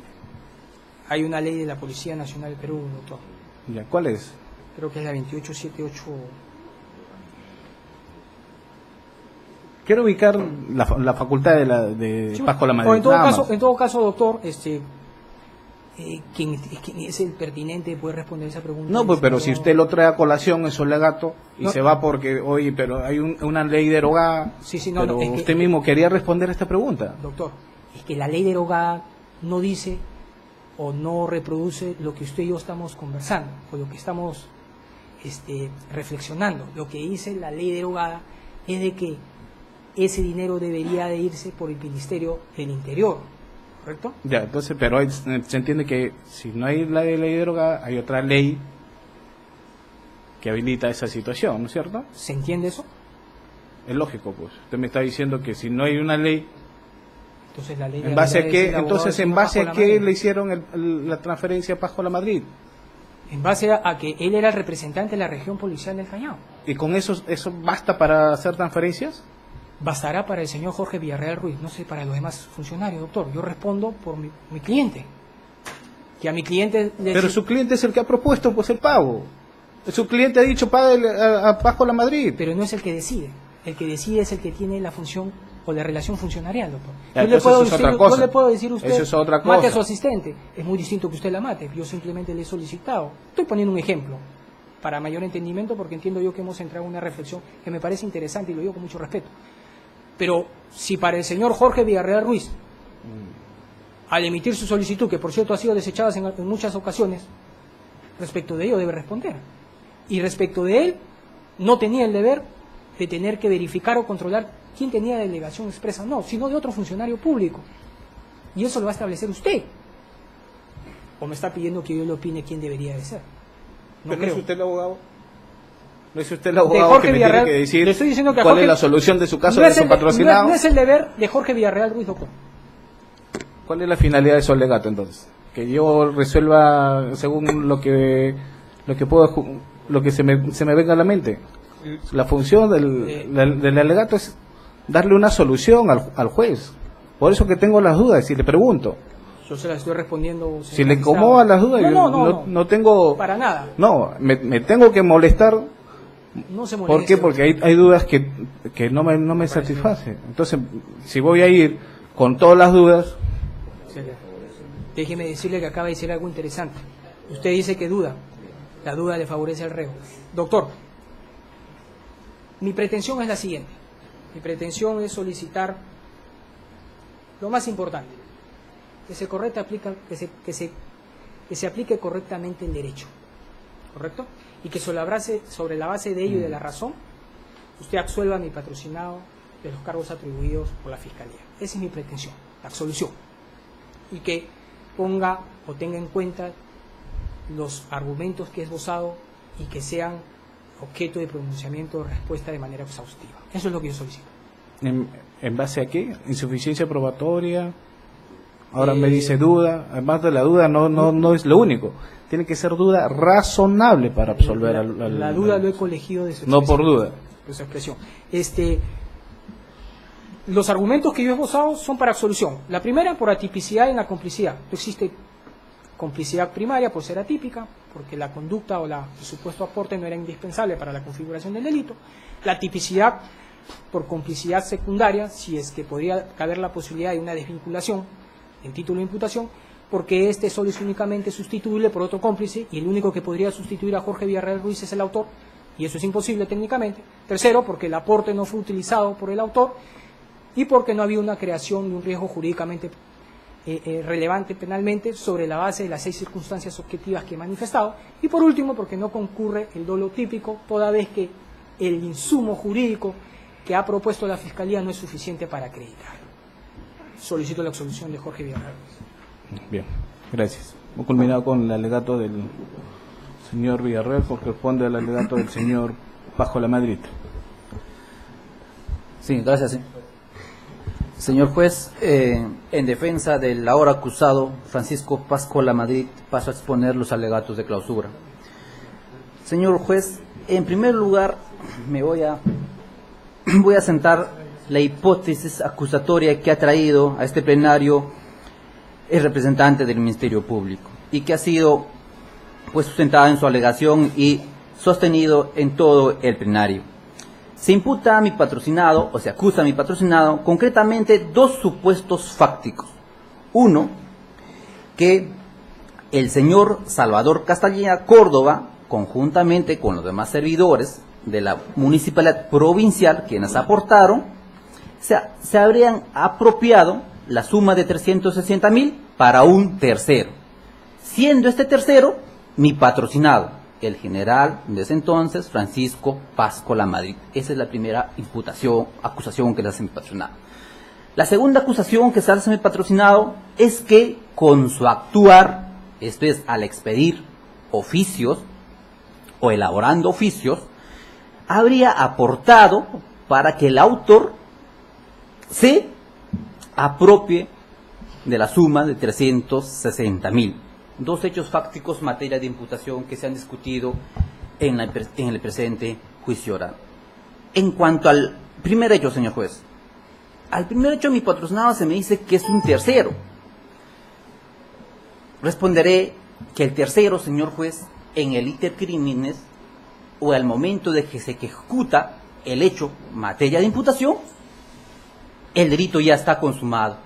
D: Hay una ley de la Policía Nacional del Perú, doctor.
A: Ya, ¿cuál es?
D: Creo que es la 2878.
A: Quiero ubicar la facultad de Pascual Amadrid.
D: O en todo
A: nada
D: caso,
A: más.
D: en todo caso, doctor, quien es el pertinente puede responder esa pregunta.
A: No, pues, pero si usted lo trae a colación, eso es legato, y
D: No.
A: se va porque, oye, pero hay una ley derogada.
D: Sí, sí, no,
A: pero
D: no, es que-
A: usted mismo quería responder a esta pregunta.
D: Doctor, es que la ley derogada no dice o no reproduce lo que usted y yo estamos conversando, o lo que estamos reflexionando. Lo que dice la ley derogada es de que ese dinero debería de irse por el Ministerio del Interior, ¿correcto?
A: Ya, entonces, pero se entiende que si no hay la ley derogada, hay otra ley que habilita esa situación, ¿no es cierto?
D: ¿Se entiende eso?
A: Es lógico, pues. Usted me está diciendo que si no hay una ley,
D: Entonces la ley
A: ¿en base a
D: debería de
A: qué?
D: ser el abogado
A: Entonces,
D: del
A: ¿en
D: señor
A: base a
D: Pascual
A: qué
D: Amadrid.
A: le hicieron la transferencia a Pascual Amadrid?
D: En base a que él era el representante de la región policial del Callao.
A: ¿Y con eso basta para hacer transferencias?
D: Bastará para el señor Jorge Villarreal Ruiz, no sé para los demás funcionarios, doctor. Yo respondo por mi cliente. Que a mi cliente
A: Pero su cliente es el que ha propuesto pues el pago. Su cliente ha dicho pague a Pascual Amadrid.
D: Pero no es el que decide. El que decide es el que tiene la función o la relación funcionarial, doctor.
A: Ya,
D: Yo le
A: entonces eso es otra cosa.
D: yo le puedo decir a usted,
A: Eso es otra
D: mate a
A: cosa.
D: su asistente. Es muy distinto que usted la mate. Yo simplemente le he solicitado. Estoy poniendo un ejemplo para mayor entendimiento porque entiendo yo que hemos entrado en una reflexión que me parece interesante y lo digo con mucho respeto. Pero si para el señor Jorge Villarreal Ruiz, al emitir su solicitud, que por cierto ha sido desechada en muchas ocasiones, respecto de ello debe responder. Y respecto de él, no tenía el deber de tener que verificar o controlar quién tenía delegación expresa o no, sino de otro funcionario público. Y eso lo va a establecer usted. ¿O me está pidiendo que yo le opine quién debería de ser? No
A: ¿Pero
D: creo.
A: ¿No es usted el abogado? ¿No es usted el
D: De
A: abogado
D: Jorge
A: que me tiene
D: Villarreal,
A: que decir
D: le estoy diciendo que a
A: cuál
D: Jorge-
A: es la solución de su caso
D: No
A: de
D: es
A: su
D: el-
A: patrocinado?
D: no es el deber de Jorge Villarreal Ruiz, doctor.
A: ¿Cuál es la finalidad de su alegato entonces? Que yo resuelva según lo que puedo, lo que se me venga a la mente. La función del alegato es darle una solución al juez. Por eso que tengo las dudas y le pregunto.
D: Yo se la estoy respondiendo. señor
A: Si le
D: magistrado.
A: incomoda las dudas,
D: No,
A: yo
D: no,
A: no tengo...
D: Para nada.
A: No, me tengo que molestar.
D: No se
A: ¿Por
D: moleste.
A: qué? Porque hay dudas que no me satisfacen. Entonces, si voy a ir con todas las dudas,
D: Déjeme decirle que acaba de decir algo interesante. Usted dice que duda. La duda le favorece al reo. Doctor, mi pretensión es la siguiente. Mi pretensión es solicitar lo más importante, que se aplique correctamente el derecho, ¿correcto? Y que sobre la base de ello y de la razón, usted absuelva a mi patrocinado de los cargos atribuidos por la Fiscalía. Esa es mi pretensión, la absolución. Y que ponga o tenga en cuenta los argumentos que he esbozado y que sean objeto de pronunciamiento o respuesta de manera exhaustiva. Eso es lo que yo solicito.
A: ¿en base a qué? ¿Insuficiencia probatoria? Ahora me dice duda. Además de la duda no es lo único. Tiene que ser duda razonable para absolver
D: La duda lo he colegido de su
A: No por
D: expresión.
A: duda.
D: De su expresión. Los argumentos que yo he esbozado son para absolución. La primera, por atipicidad en la complicidad. No existe complicidad primaria por ser atípica, porque la conducta o el supuesto aporte no era indispensable para la configuración del delito. La tipicidad por complicidad secundaria, si es que podría caber la posibilidad de una desvinculación en título de imputación, porque este solo es únicamente sustituible por otro cómplice, y el único que podría sustituir a Jorge Villarreal Ruiz es el autor, y eso es imposible técnicamente. Tercero, porque el aporte no fue utilizado por el autor, y porque no había una creación de un riesgo jurídicamente relevante penalmente sobre la base de las 6 circunstancias objetivas que he manifestado, y por último, porque no concurre el dolo típico, toda vez que el insumo jurídico que ha propuesto la Fiscalía no es suficiente para acreditar. Solicito la absolución de Jorge Villarreal.
A: Bien, gracias. Hemos culminado con el alegato del señor Villarreal, porque responde al alegato del señor Pascual Madrid.
G: Sí, gracias. Señor juez, en defensa del ahora acusado Francisco Pascual Madrid, paso a exponer los alegatos de clausura. Señor juez, en primer lugar me voy a sentar la hipótesis acusatoria que ha traído a este plenario el representante del Ministerio Público y que ha sido pues sustentada en su alegación y sostenido en todo el plenario. Se imputa a mi patrocinado, o se acusa a mi patrocinado, concretamente 2 supuestos fácticos. Uno, que el señor Salvador Castañeda Córdoba, conjuntamente con los demás servidores de la municipalidad provincial, quienes aportaron, se habrían apropiado la suma de 360.000 para un tercero, siendo este tercero mi patrocinado, el general de ese entonces Francisco Pascual Madrid. Esa es la primera acusación que le hace mi patrocinado. La segunda acusación que se hace a mi patrocinado es que con su actuar, esto es al expedir oficios o elaborando oficios, habría aportado para que el autor se apropie de la suma de 360.000. 2 hechos fácticos materia de imputación que se han discutido en el presente juicio oral. En cuanto al primer hecho, señor juez, al primer hecho mi patrocinado se me dice que es un tercero. Responderé que el tercero, señor juez, en el iter criminis o al momento de que se ejecuta el hecho materia de imputación, el delito ya está consumado.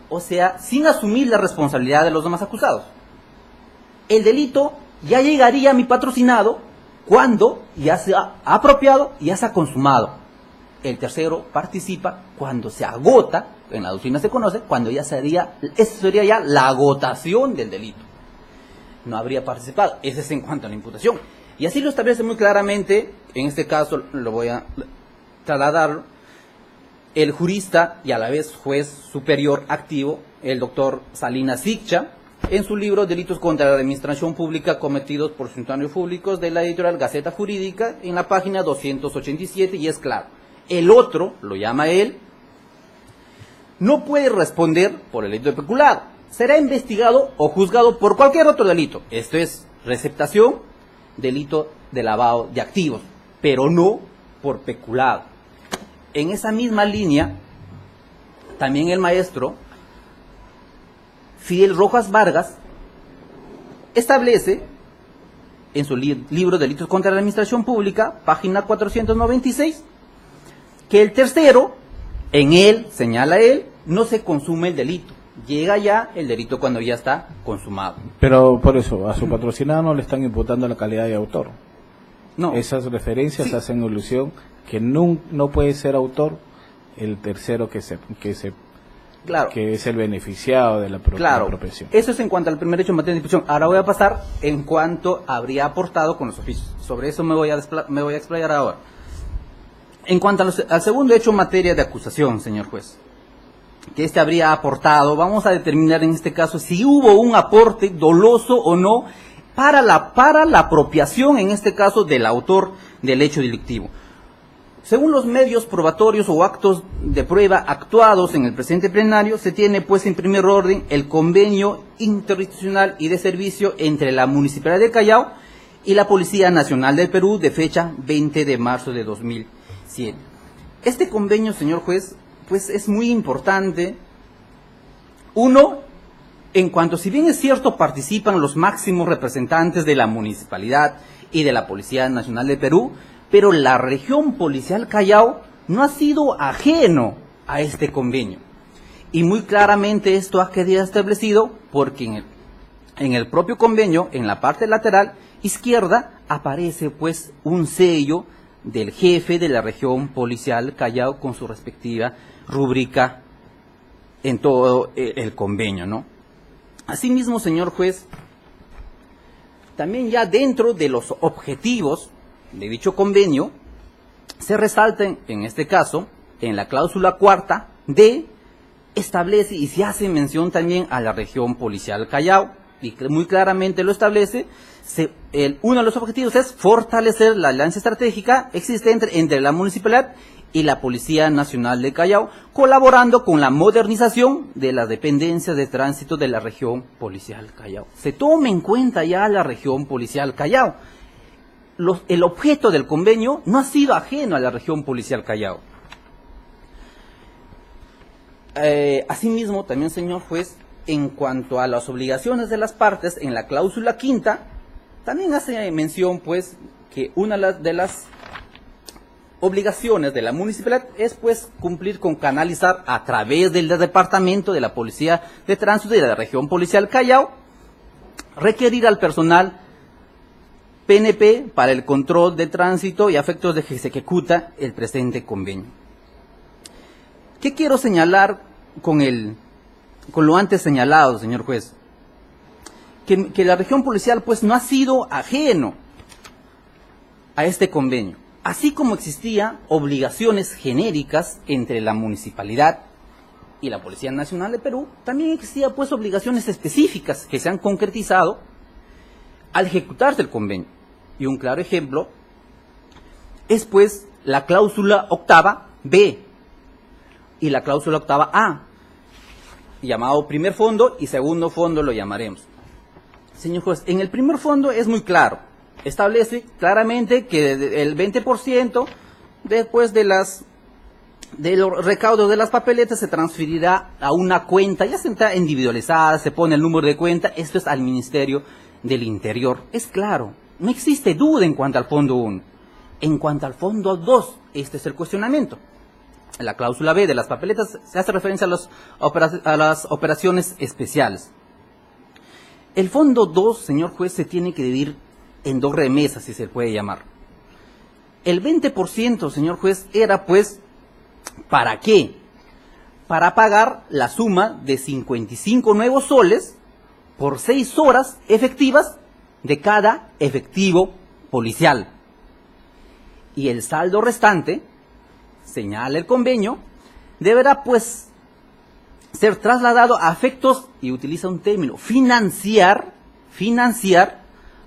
G: O sea, sin asumir la responsabilidad de los demás acusados. El delito ya llegaría a mi patrocinado cuando ya se ha apropiado y ya se ha consumado. El tercero participa cuando se agota, en la doctrina se conoce, cuando ya esa sería ya la agotación del delito. No habría participado. Ese es en cuanto a la imputación. Y así lo establece muy claramente, en este caso lo voy a trasladar, el jurista y a la vez juez superior activo, el doctor Salinas Siccha, en su libro Delitos contra la Administración Pública cometidos por funcionarios públicos, de la editorial Gaceta Jurídica, en la página 287, y es claro, el otro, lo llama él, no puede responder por el delito de peculado, será investigado o juzgado por cualquier otro delito, esto es receptación, delito de lavado de activos, pero no por peculado. En esa misma línea, también el maestro Fidel Rojas Vargas establece en su libro Delitos contra la Administración Pública, página 496, que el tercero, en él, señala él, no se consume el delito. Llega ya el delito cuando ya está consumado.
A: Pero por eso, a su patrocinado no le están imputando la calidad de autor.
G: No.
A: Esas referencias hacen alusión que no puede ser autor el tercero que es el beneficiado de la apropiación.
G: Eso es en cuanto al primer hecho en materia de imputación. Ahora voy a pasar en cuanto habría aportado con los oficios. Sobre eso me voy a explayar ahora. En cuanto al segundo hecho en materia de acusación, señor juez, que este habría aportado, vamos a determinar en este caso si hubo un aporte doloso o no para la apropiación, en este caso, del autor del hecho delictivo. Según los medios probatorios o actos de prueba actuados en el presente plenario, se tiene pues en primer orden el convenio interinstitucional y de servicio entre la Municipalidad de Callao y la Policía Nacional del Perú de fecha 20 de marzo de 2007. Este convenio, señor juez, pues es muy importante. Uno, en cuanto, si bien es cierto, participan los máximos representantes de la municipalidad y de la Policía Nacional de Perú, pero la región policial Callao no ha sido ajeno a este convenio. Y muy claramente esto ha quedado establecido porque en el propio convenio, en la parte lateral izquierda, aparece pues un sello del jefe de la región policial Callao con su respectiva rúbrica en todo el convenio, ¿no? Asimismo, señor juez, también ya dentro de los objetivos de dicho convenio, se resaltan, en este caso, en la cláusula cuarta, establece y se hace mención también a la región policial Callao, y muy claramente lo establece. Uno de los objetivos es fortalecer la alianza estratégica existente entre la municipalidad y la Policía Nacional de Callao, colaborando con la modernización de las dependencias de tránsito de la región policial Callao. Se toma en cuenta ya la región policial Callao. El objeto del convenio no ha sido ajeno a la región policial Callao. Asimismo, también, señor juez, en cuanto a las obligaciones de las partes, en la cláusula quinta, también hace mención, pues, que una de las obligaciones de la municipalidad es, pues, cumplir con canalizar a través del departamento de la Policía de Tránsito y de la región policial Callao, requerir al personal PNP para el control de tránsito y a efectos de que se ejecuta el presente convenio. ¿Qué quiero señalar con lo antes señalado, señor juez? Que la región policial pues no ha sido ajeno a este convenio. Así como existían obligaciones genéricas entre la municipalidad y la Policía Nacional de Perú, también existían pues obligaciones específicas que se han concretizado al ejecutarse el convenio. Y un claro ejemplo es pues la cláusula octava B y la cláusula octava A, llamado primer fondo y segundo fondo lo llamaremos. Señor juez, en el primer fondo es muy claro, establece claramente que el 20% después de los recaudos de las papeletas se transferirá a una cuenta, ya se está individualizada, se pone el número de cuenta, esto es al Ministerio del Interior. Es claro, no existe duda en cuanto al fondo 1. En cuanto al fondo 2, este es el cuestionamiento. La cláusula B de las papeletas se hace referencia a las operaciones especiales. El fondo 2, señor juez, se tiene que dividir en dos remesas, si se puede llamar. El 20%, señor juez, era pues, ¿para qué? Para pagar la suma de 55 nuevos soles por 6 horas efectivas de cada efectivo policial. Y el saldo restante, señala el convenio, deberá pues ser trasladado a efectos, y utiliza un término, financiar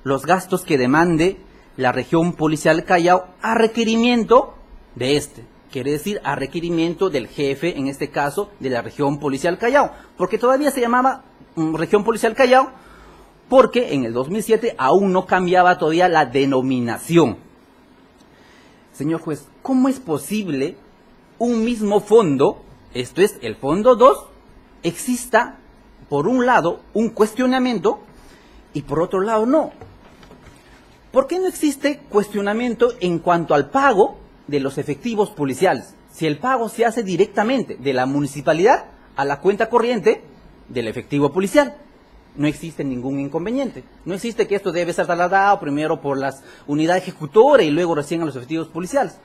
G: los gastos que demande la región policial Callao a requerimiento de este. Quiere decir, a requerimiento del jefe, en este caso, de la región policial Callao. Porque todavía se llamaba región policial Callao, porque en el 2007 aún no cambiaba todavía la denominación. Señor juez, ¿cómo es posible un mismo fondo, esto es el fondo 2, exista por un lado un cuestionamiento y por otro lado no? ¿Por qué no existe cuestionamiento en cuanto al pago de los efectivos policiales? Si el pago se hace directamente de la municipalidad a la cuenta corriente del efectivo policial, no existe ningún inconveniente. No existe que esto debe ser trasladado primero por las unidades ejecutoras y luego recién a los efectivos policiales.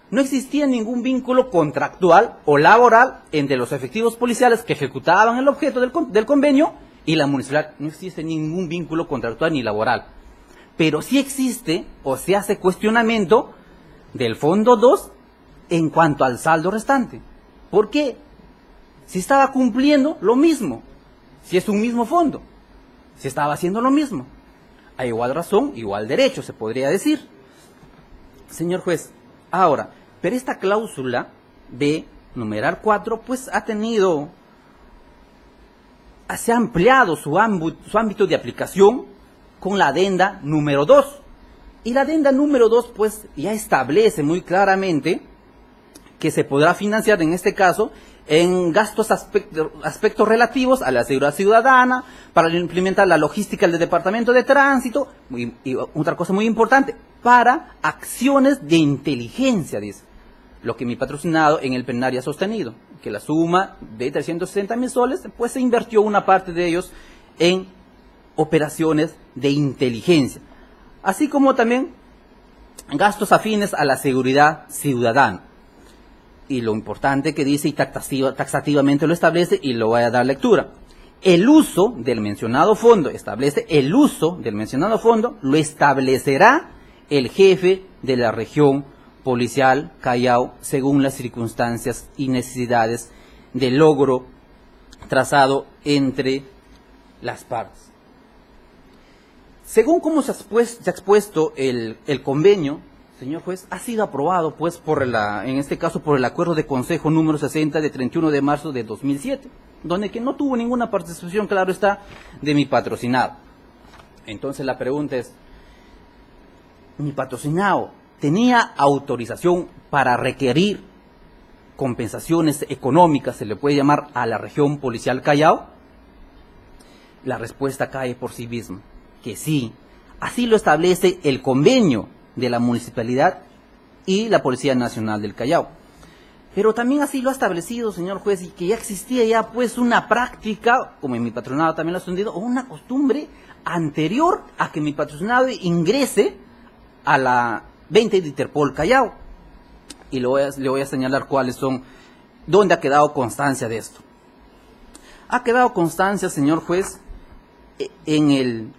G: No existía ningún vínculo contractual o laboral entre los efectivos policiales que ejecutaban el objeto del convenio y la municipalidad. No existe ningún vínculo contractual ni laboral. Pero sí existe o se hace cuestionamiento del fondo 2 en cuanto al saldo restante. ¿Por qué? Si estaba cumpliendo lo mismo, si es un mismo fondo, si estaba haciendo lo mismo, a igual razón, igual derecho, se podría decir. Señor juez, ahora, pero esta cláusula B, numeral 4, pues se ha ampliado su ámbito de aplicación con la adenda número 2. Y la adenda número 2, pues, ya establece muy claramente que se podrá financiar, en este caso, en gastos aspectos relativos a la seguridad ciudadana, para implementar la logística del Departamento de Tránsito, y otra cosa muy importante, para acciones de inteligencia, dice. Lo que mi patrocinado en el plenario ha sostenido, que la suma de 360.000 soles, pues se invirtió una parte de ellos en operaciones de inteligencia, así como también gastos afines a la seguridad ciudadana. Y lo importante que dice y taxativamente lo establece, y lo voy a dar lectura. El uso del mencionado fondo, establece el uso del mencionado fondo, lo establecerá el jefe de la región policial Callao según las circunstancias y necesidades de logro trazado entre las partes. Según cómo se ha expuesto el convenio, señor juez, ha sido aprobado pues en este caso por el acuerdo de consejo número 60 de 31 de marzo de 2007, donde que no tuvo ninguna participación, claro está, de mi patrocinado. Entonces la pregunta es, ¿mi patrocinado tenía autorización para requerir compensaciones económicas, se le puede llamar, a la región policial Callao? La respuesta cae por sí misma, que sí. Así lo establece el convenio de la municipalidad y la Policía Nacional del Callao. Pero también así lo ha establecido, señor juez, y que ya existía ya pues una práctica, como en mi patrocinado también lo ha entendido, o una costumbre anterior a que mi patrocinado ingrese a la 20 de Interpol Callao. Y le voy a señalar cuáles son, dónde ha quedado constancia de esto. Ha quedado constancia, señor juez, en el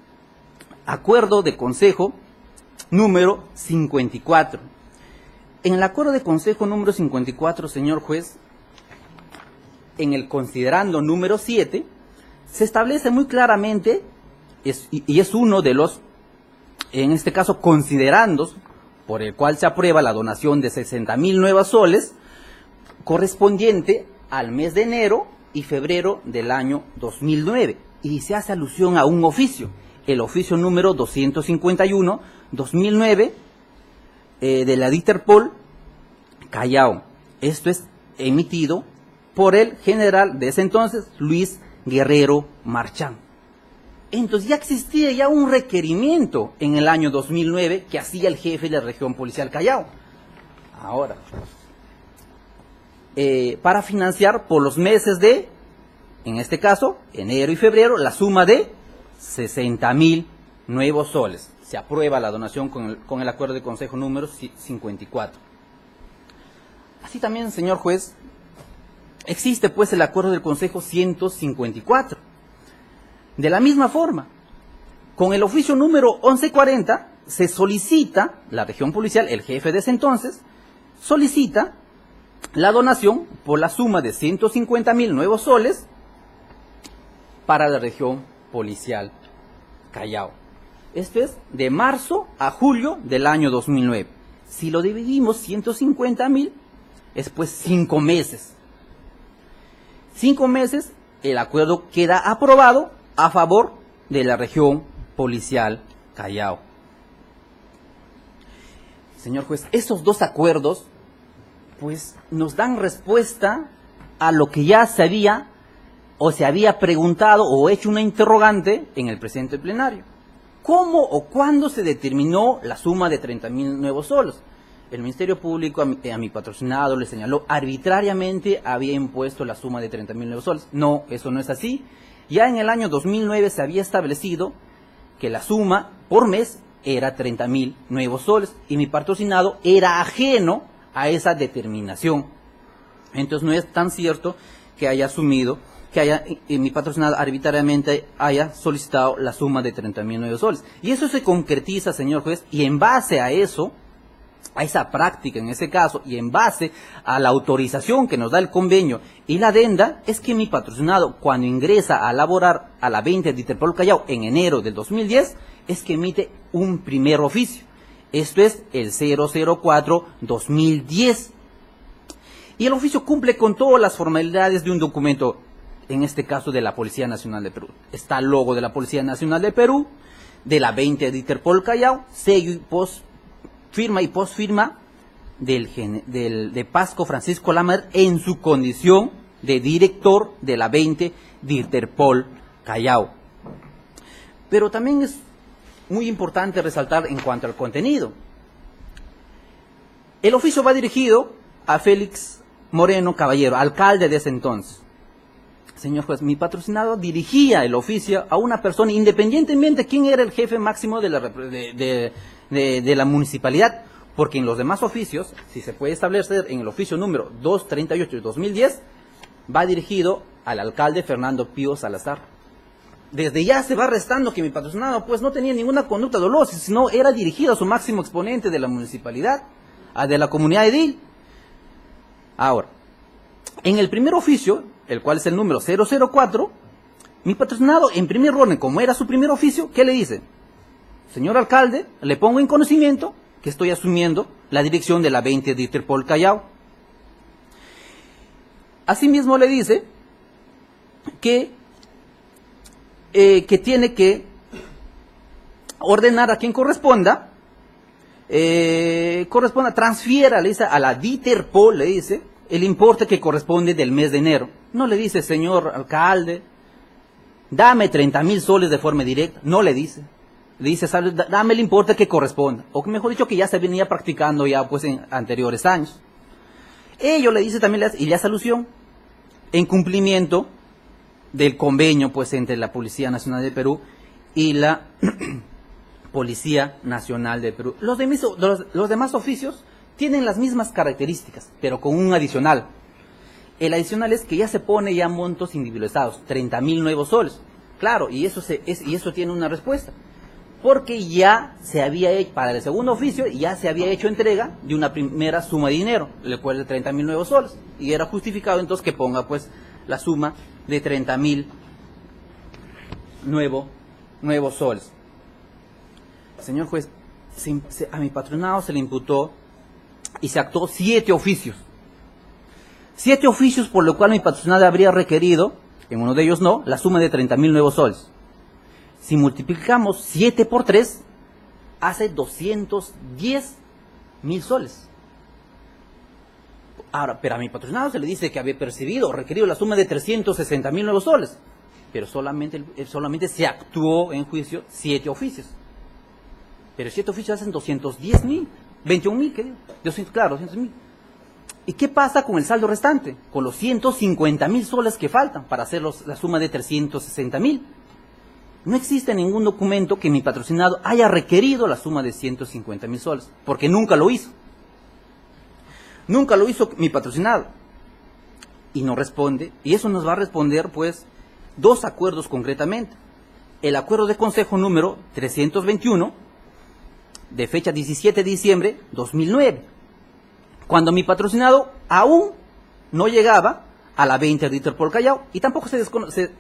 G: acuerdo de consejo número 54. En el acuerdo de consejo número 54, señor juez, en el considerando número 7, se establece muy claramente, y es uno de los, en este caso, considerandos, por el cual se aprueba la donación de 60.000 nuevas soles, correspondiente al mes de enero y febrero del año 2009, y se hace alusión a un oficio, el oficio número 251-2009, de la Interpol Callao. Esto es emitido por el general de ese entonces, Luis Guerrero Marchán. Entonces ya existía ya un requerimiento en el año 2009 que hacía el jefe de la región policial Callao. Ahora, para financiar por los meses de, en este caso, enero y febrero, la suma de 60.000 nuevos soles. Se aprueba la donación con el acuerdo de consejo número 54. Así también, señor juez, existe pues el acuerdo del consejo 154. De la misma forma, con el oficio número 1140 se solicita, la región policial, el jefe de ese entonces, solicita la donación por la suma de 150.000 nuevos soles para la región policial Callao. Esto es de marzo a julio del año 2009. Si lo dividimos, 150.000 es pues 5 meses. 5 meses, el acuerdo queda aprobado a favor de la región policial Callao. Señor juez, estos dos acuerdos pues nos dan respuesta a lo que ya se había preguntado o hecho una interrogante en el presente plenario. ¿Cómo o cuándo se determinó la suma de 30.000 nuevos soles? El Ministerio Público a mi patrocinado le señaló arbitrariamente había impuesto la suma de 30.000 nuevos soles. No, eso no es así. Ya en el año 2009 se había establecido que la suma por mes era 30.000 nuevos soles y mi patrocinado era ajeno a esa determinación. Entonces no es tan cierto que haya asumido, que mi patrocinado arbitrariamente haya solicitado la suma de 30.000 nuevos soles. Y eso se concretiza, señor juez, y en base a eso, a esa práctica en ese caso, y en base a la autorización que nos da el convenio y la adenda, es que mi patrocinado, cuando ingresa a laborar a la 20 de Interpol Callao en enero del 2010, es que emite un primer oficio. Esto es el 004-2010. Y el oficio cumple con todas las formalidades de un documento, en este caso de la Policía Nacional de Perú. Está el logo de la Policía Nacional de Perú, de la 20 de Interpol Callao, sello y firma y postfirma de Pasco Francisco Lamer en su condición de director de la 20 de Interpol Callao. Pero también es muy importante resaltar en cuanto al contenido. El oficio va dirigido a Félix Moreno Caballero, alcalde de ese entonces. Señor juez, mi patrocinado dirigía el oficio a una persona, independientemente de quién era el jefe máximo de la municipalidad, porque en los demás oficios, si se puede establecer en el oficio número 238 de 2010, va dirigido al alcalde Fernando Pío Salazar. Desde ya se va restando que mi patrocinado pues no tenía ninguna conducta dolosa, sino era dirigido a su máximo exponente de la municipalidad, de la comunidad edil. Ahora, en el primer oficio, el cual es el número 004, mi patrocinado en primer orden, como era su primer oficio, ¿qué le dice? Señor alcalde, le pongo en conocimiento que estoy asumiendo la dirección de la 20 de Interpol Callao. Asimismo le dice que tiene que ordenar a quien corresponda, transfiera, le dice, a la Interpol, le dice, el importe que corresponde del mes de enero. No le dice, señor alcalde, dame 30.000 soles de forma directa. No le dice. Le dice, dame el importe que corresponda. O mejor dicho, que ya se venía practicando ya pues en anteriores años. Ello le dice también, y le hace alusión, en cumplimiento del convenio pues entre la Policía Nacional de Perú y la Policía Nacional de Perú. Los demás oficios tienen las mismas características, pero con un adicional. El adicional es que ya se pone ya montos individualizados, 30.000 nuevos soles. Claro, y eso tiene una respuesta. Porque ya se había hecho, para el segundo oficio, ya se había hecho entrega de una primera suma de dinero, el cual es de 30.000 nuevos soles. Y era justificado entonces que ponga pues la suma de 30.000 nuevos soles. Señor juez, a mi patronado se le imputó y se actuó 7 oficios. 7 oficios por lo cual mi patrocinado habría requerido, en uno de ellos no, la suma de 30.000 nuevos soles. Si multiplicamos 7 por 3, hace 210.000 soles. Ahora, pero a mi patrocinado se le dice que había percibido o requerido la suma de 360.000 nuevos soles. Pero solamente se actuó en juicio 7 oficios. Pero 7 oficios hacen 210.000, 21.000, ¿qué digo? Claro, 200.000. ¿Y qué pasa con el saldo restante? Con los 150.000 soles que faltan para hacer la suma de 360.000. No existe ningún documento que mi patrocinado haya requerido la suma de 150.000 soles, porque nunca lo hizo. Nunca lo hizo mi patrocinado. Y no responde, y eso nos va a responder pues 2 acuerdos concretamente. El acuerdo de consejo número 321, de fecha 17 de diciembre 2009, cuando mi patrocinado aún no llegaba a la 20 de Interpol Callao, y tampoco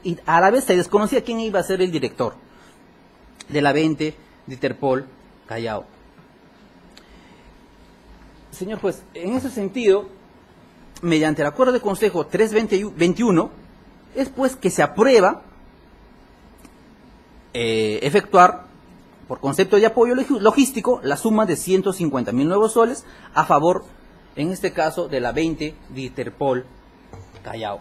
G: y a la vez se desconocía quién iba a ser el director de la 20 de Interpol Callao. Señor juez, en ese sentido, mediante el acuerdo de consejo 321, es pues que se aprueba efectuar, por concepto de apoyo logístico, la suma de 150.000 nuevos soles a favor, en este caso, de la 20 de Interpol Callao.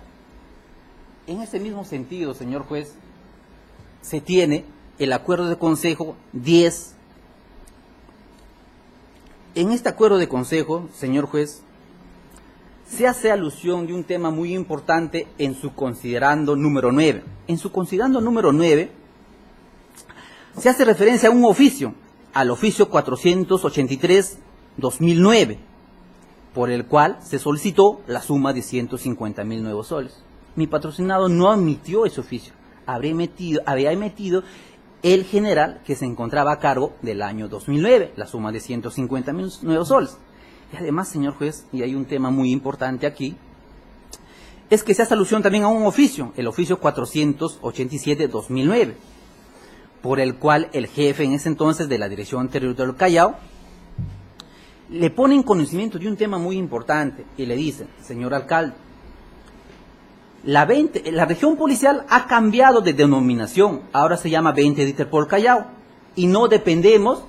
G: En ese mismo sentido, señor juez, se tiene el acuerdo de consejo 10. En este acuerdo de consejo, señor juez, se hace alusión de un tema muy importante en su considerando número 9. En su considerando número 9 se hace referencia a un oficio, al oficio 483/2009, por el cual se solicitó la suma de 150.000 nuevos soles. Mi patrocinado no admitió ese oficio, había emitido el general que se encontraba a cargo del año 2009, la suma de 150.000 nuevos soles. Y además, señor juez, y hay un tema muy importante aquí, es que se hace alusión también a un oficio, el oficio 487/2009, por el cual el jefe en ese entonces de la Dirección Territorial Callao le pone en conocimiento de un tema muy importante y le dice, señor alcalde, la región policial ha cambiado de denominación, ahora se llama 20 de Interpol Callao y no dependemos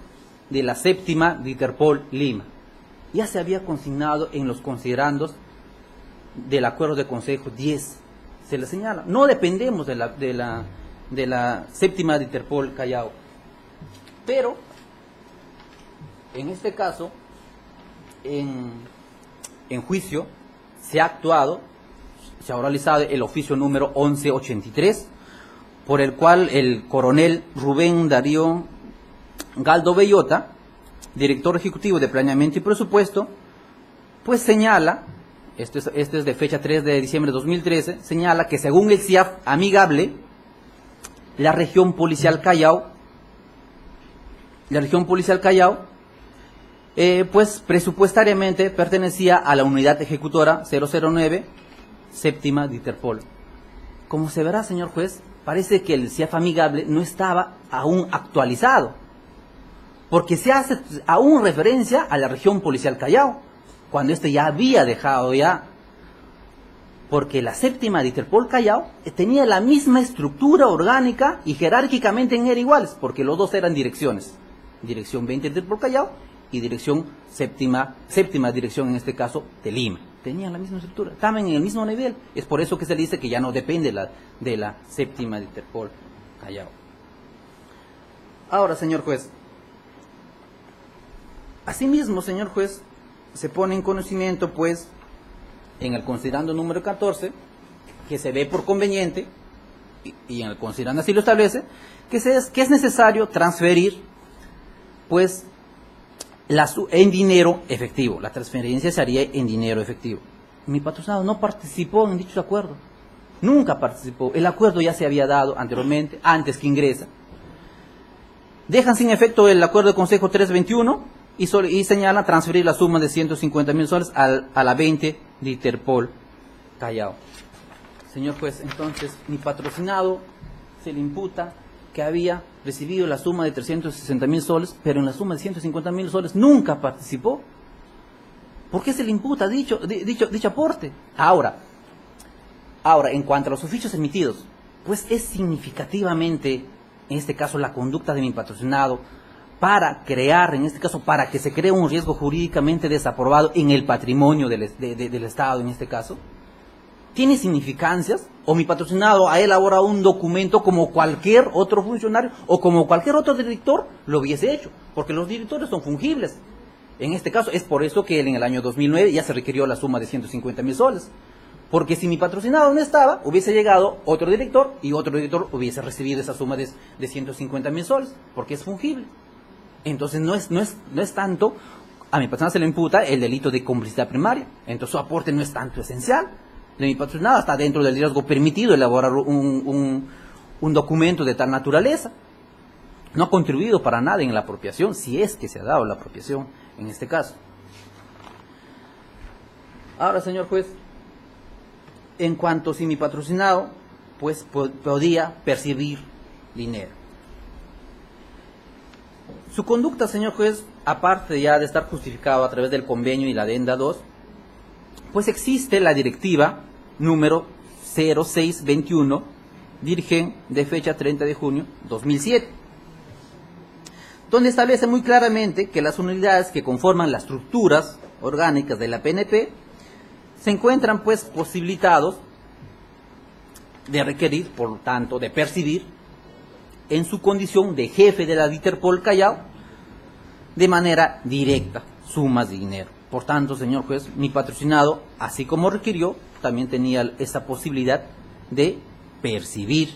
G: de la 7ª de Interpol Lima. Ya se había consignado en los considerandos del acuerdo de consejo 10. Se le señala, no dependemos de la séptima de Interpol Callao. Pero, en este caso, en juicio, se ha actuado, se ha realizado el oficio número 1183, por el cual el coronel Rubén Darío Galdo Bellota, director ejecutivo de Planeamiento y Presupuesto, pues señala, esto es de fecha 3 de diciembre de 2013, señala que según el CIAF amigable, la región policial Callao, pues presupuestariamente pertenecía a la unidad ejecutora 009, séptima de Interpol. Como se verá, señor juez, parece que el CIAF amigable no estaba aún actualizado, porque se hace aún referencia a la región policial Callao, cuando este ya había dejado ya, porque la séptima de Interpol Callao tenía la misma estructura orgánica y jerárquicamente eran iguales, porque los dos eran direcciones, dirección 20 de Interpol Callao y dirección séptima dirección en este caso de Lima. Tenían la misma estructura, estaban en el mismo nivel. Es por eso que se dice que ya no depende de la séptima de Interpol Callao. Ahora, señor juez, asimismo, señor juez, se pone en conocimiento, pues, en el considerando número 14, que se ve por conveniente, y en el considerando así lo establece, que es necesario transferir, pues, en dinero efectivo. La transferencia se haría en dinero efectivo. Mi patrocinado no participó en dicho acuerdo. Nunca participó. El acuerdo ya se había dado anteriormente, antes que ingresa. Dejan sin efecto el acuerdo de Consejo 321 y señalan transferir la suma de 150.000 soles a la 20 de Interpol Callao. Señor juez, entonces, mi patrocinado se le imputa que había recibido la suma de 360.000 soles, pero en la suma de 150.000 soles nunca participó. ¿Por qué se le imputa dicho aporte? Ahora, en cuanto a los oficios emitidos, pues es significativamente, en este caso, la conducta de mi patrocinado para crear, en este caso, para que se cree un riesgo jurídicamente desaprobado en el patrimonio del Estado, en este caso. ¿Tiene significancias? ¿O mi patrocinado ha elaborado un documento como cualquier otro funcionario o como cualquier otro director lo hubiese hecho? Porque los directores son fungibles. En este caso, es por eso que en el año 2009 ya se requirió la suma de 150.000 soles. Porque si mi patrocinado no estaba, hubiese llegado otro director y otro director hubiese recibido esa suma de 150.000 soles, porque es fungible. Entonces no es tanto, a mi patrocinado se le imputa el delito de complicidad primaria. Entonces su aporte no es tanto esencial. De mi patrocinado está dentro del riesgo permitido elaborar un documento de tal naturaleza. No ha contribuido para nada en la apropiación, si es que se ha dado la apropiación en este caso. Ahora, señor juez, en cuanto si mi patrocinado pues podía percibir dinero. Su conducta, señor juez, aparte ya de estar justificado a través del convenio y la adenda 2, pues existe la directiva número 0621, Dirgen de fecha 30 de junio 2007, donde establece muy claramente que las unidades que conforman las estructuras orgánicas de la PNP se encuentran pues posibilitados de requerir, por lo tanto, de percibir en su condición de jefe de la Interpol Callao de manera directa sumas de dinero. Por tanto, señor juez, mi patrocinado, así como requirió, también tenía esa posibilidad de percibir.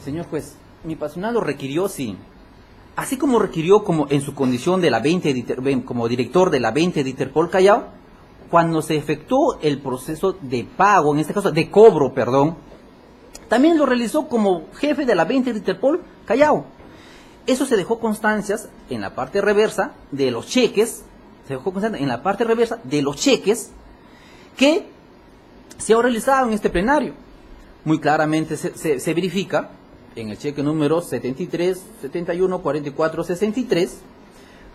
G: Señor juez, mi patrocinado requirió, sí, así como requirió como en su condición de la 20 como director de la 20 de Interpol Callao, cuando se efectuó el proceso de pago, en este caso de cobro, perdón, también lo realizó como jefe de la 20 de Interpol Callao. Eso se dejó constancias en la parte reversa de los cheques, que se ha realizado en este plenario. Muy claramente se verifica en el cheque número 73, 71, 44, 63,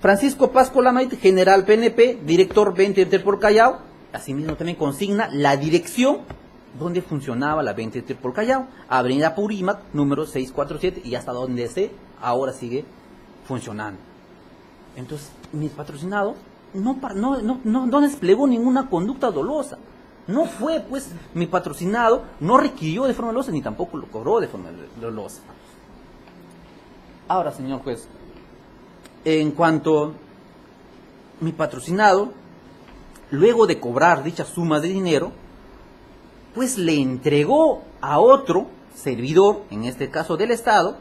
G: Francisco Pascual Madrid, general PNP, director 20 de Interpol Callao. Asimismo también consigna la dirección donde funcionaba la 20 de Interpol Callao, Avenida Purímac, número 647, y hasta donde ahora sigue funcionando. Entonces, mi patrocinado no desplegó ninguna conducta dolosa. No fue, pues, mi patrocinado, no requirió de forma dolosa ni tampoco lo cobró de forma dolosa. Ahora, señor juez, en cuanto mi patrocinado, luego de cobrar dicha suma de dinero, pues le entregó a otro servidor, en este caso del Estado,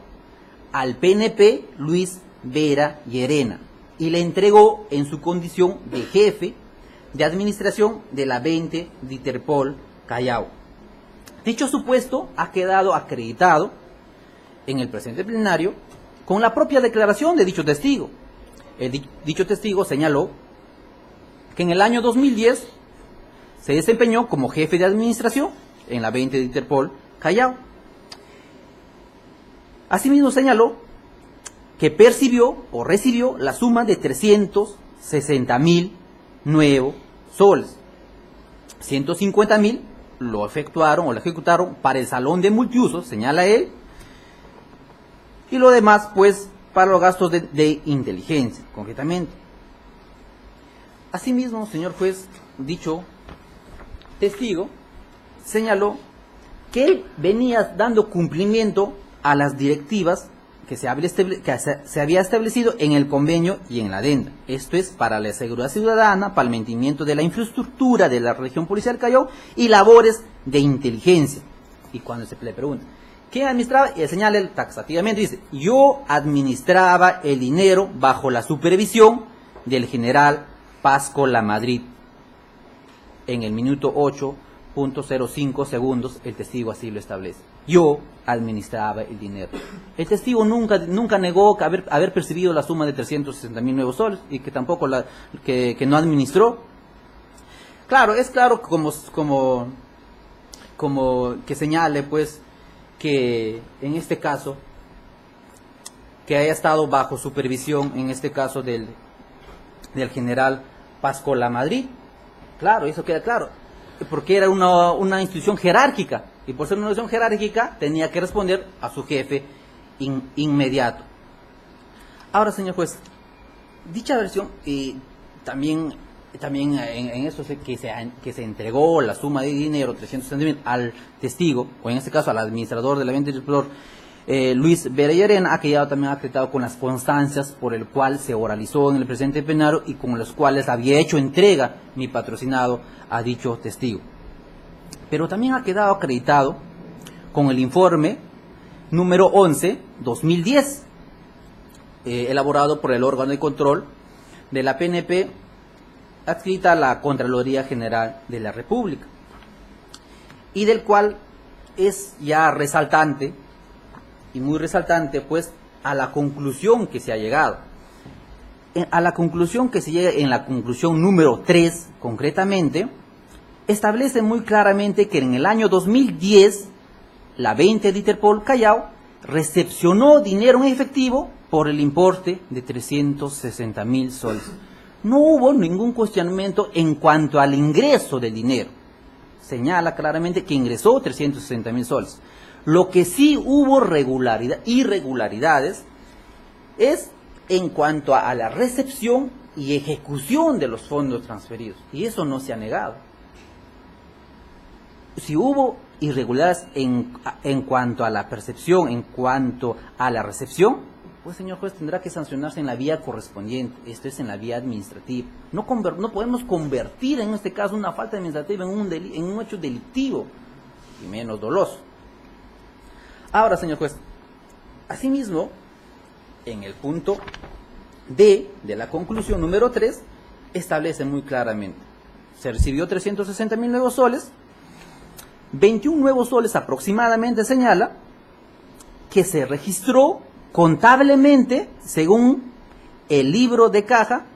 G: al PNP Luis Vera Llerena, y le entregó en su condición de jefe de administración de la 20 de Interpol Callao. Dicho supuesto ha quedado acreditado en el presente plenario con la propia declaración de dicho testigo. Dicho testigo señaló que en el año 2010 se desempeñó como jefe de administración en la 20 de Interpol Callao. Asimismo señaló que percibió o recibió la suma de 360.000 nuevos soles. 150.000 lo efectuaron o lo ejecutaron para el salón de multiusos, señala él, y lo demás pues para los gastos de inteligencia, concretamente. Asimismo, señor juez, dicho testigo señaló que él venía dando cumplimiento a las directivas que se había establecido en el convenio y en la adenda. Esto es para la seguridad ciudadana, para el mantenimiento de la infraestructura de la región policial Callao y labores de inteligencia. Y cuando se le pregunta, ¿qué administraba? Y él señala taxativamente, dice, yo administraba el dinero bajo la supervisión del general Pasco Lamadrid. En el minuto 8.05 segundos el testigo así lo establece. Yo administraba el dinero. El testigo nunca negó que haber percibido la suma de 360.000 nuevos soles y que tampoco que no administró. Claro, es claro como que señale pues que en este caso que haya estado bajo supervisión en este caso del general Pasco Lamadrid. Claro, eso queda claro, porque era una institución jerárquica. Y por ser una institución jerárquica, tenía que responder a su jefe inmediato. Ahora, señor juez, dicha versión, también en eso que se entregó la suma de dinero, 360.000, al testigo, o en este caso al administrador de la venta del explor, Luis Vera Llerena, ha quedado también acreditado con las constancias por el cual se oralizó en el presente plenario y con los cuales había hecho entrega mi patrocinado a dicho testigo. Pero también ha quedado acreditado con el informe número 11/2010, elaborado por el órgano de control de la PNP, adscrita a la Contraloría General de la República, y del cual es ya resaltante, y muy resaltante, pues, a la conclusión que se ha llegado. A la conclusión que se llega en la conclusión número 3, concretamente, establece muy claramente que en el año 2010, la 20 de Interpol Callao recepcionó dinero en efectivo por el importe de 360.000 soles. No hubo ningún cuestionamiento en cuanto al ingreso del dinero. Señala claramente que ingresó 360.000 soles. Lo que sí hubo irregularidades es en cuanto a la recepción y ejecución de los fondos transferidos. Y eso no se ha negado. Si hubo irregularidades en cuanto a la percepción, en cuanto a la recepción, pues señor juez tendrá que sancionarse en la vía correspondiente, esto es en la vía administrativa. No podemos convertir en este caso una falta administrativa en un hecho delictivo y menos doloso. Ahora, señor juez, asimismo, en el punto D de la conclusión número 3, establece muy claramente, se recibió 360.000 nuevos soles, 21 nuevos soles aproximadamente señala que se registró contablemente según el libro de caja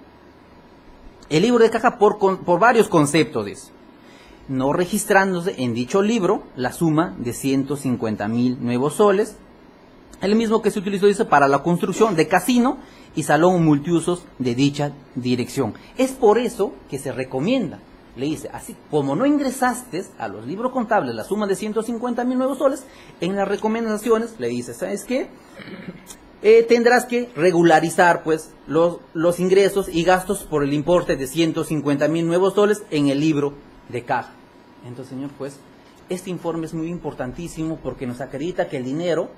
G: por varios conceptos, dice, no registrándose en dicho libro la suma de 150.000 nuevos soles, el mismo que se utilizó, dice, para la construcción de casino y salón multiusos de dicha dirección. Es por eso que se recomienda, le dice, así como no ingresaste a los libros contables la suma de 150.000 nuevos soles, en las recomendaciones le dice, ¿sabes qué? Tendrás que regularizar pues los ingresos y gastos por el importe de 150.000 nuevos soles en el libro de caja. Entonces, señor juez, este informe es muy importantísimo porque nos acredita que el dinero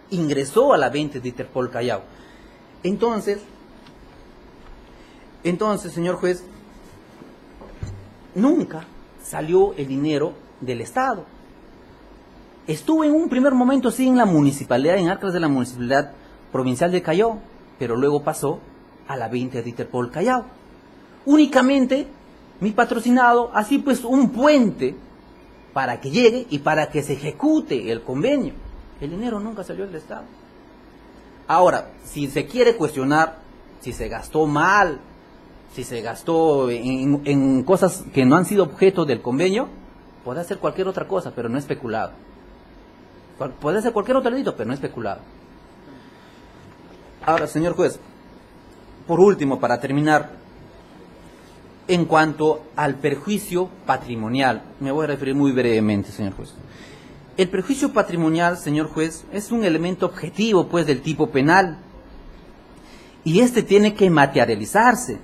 G: ingresó a la venta de Interpol Callao. Entonces, señor juez, nunca salió el dinero del Estado. Estuvo en un primer momento sí en la municipalidad, en arcas de la municipalidad provincial de Callao, pero luego pasó a la venta de Interpol Callao. Únicamente mi patrocinado, así pues un puente para que llegue y para que se ejecute el convenio. El dinero nunca salió del Estado. Ahora, si se quiere cuestionar si se gastó mal, si se gastó en cosas que no han sido objeto del convenio, puede hacer cualquier otra cosa, pero no especulado. Puede hacer cualquier otro delito, pero no especulado. Ahora, señor juez, por último, para terminar, en cuanto al perjuicio patrimonial, me voy a referir muy brevemente, señor juez. El perjuicio patrimonial, señor juez, es un elemento objetivo, pues, del tipo penal. Y este tiene que materializarse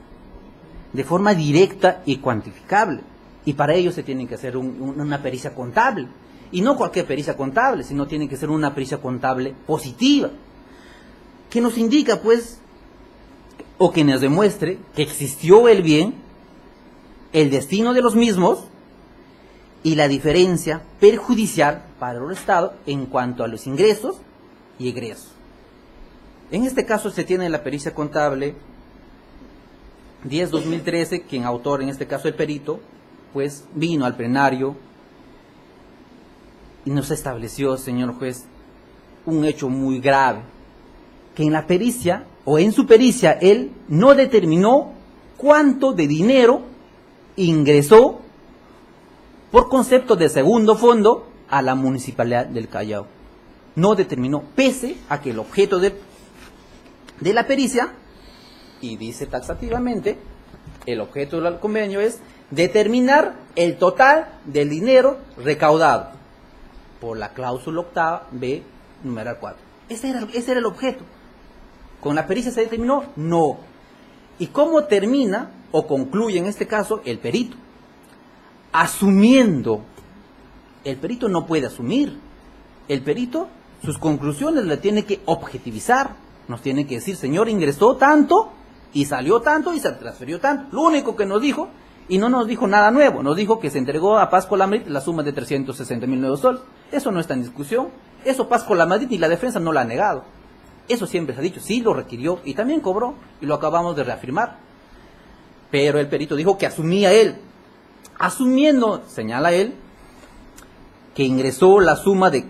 G: de forma directa y cuantificable. Y para ello se tiene que hacer una pericia contable. Y no cualquier pericia contable, sino tiene que ser una pericia contable positiva, que nos indica, pues, o que nos demuestre que existió el bien, el destino de los mismos y la diferencia perjudicial para el Estado en cuanto a los ingresos y egresos. En este caso se tiene la pericia contable 10-2013, quien autor, en este caso el perito, pues vino al plenario y nos estableció, señor juez, un hecho muy grave, que en la pericia, o en su pericia, él no determinó cuánto de dinero ingresó por concepto de segundo fondo a la municipalidad del Callao. No determinó, pese a que el objeto de la pericia, y dice taxativamente, el objeto del convenio es determinar el total del dinero recaudado por la cláusula octava B, numeral 4. Ese era el objeto. ¿Con la pericia se determinó? No. ¿Y cómo termina o concluye en este caso el perito? Asumiendo. El perito no puede asumir. El perito, sus conclusiones las tiene que objetivizar. Nos tiene que decir, señor, ingresó tanto y salió tanto y se transfirió tanto. Lo único que nos dijo, y no nos dijo nada nuevo, nos dijo que se entregó a Paz Colamadrid la suma de 360.000 nuevos soles. Eso no está en discusión. Eso Paz Colamadrid ni la defensa no lo ha negado. Eso siempre se ha dicho, sí lo requirió y también cobró y lo acabamos de reafirmar. Pero el perito dijo que asumía él. Asumiendo, señala él, que ingresó la suma de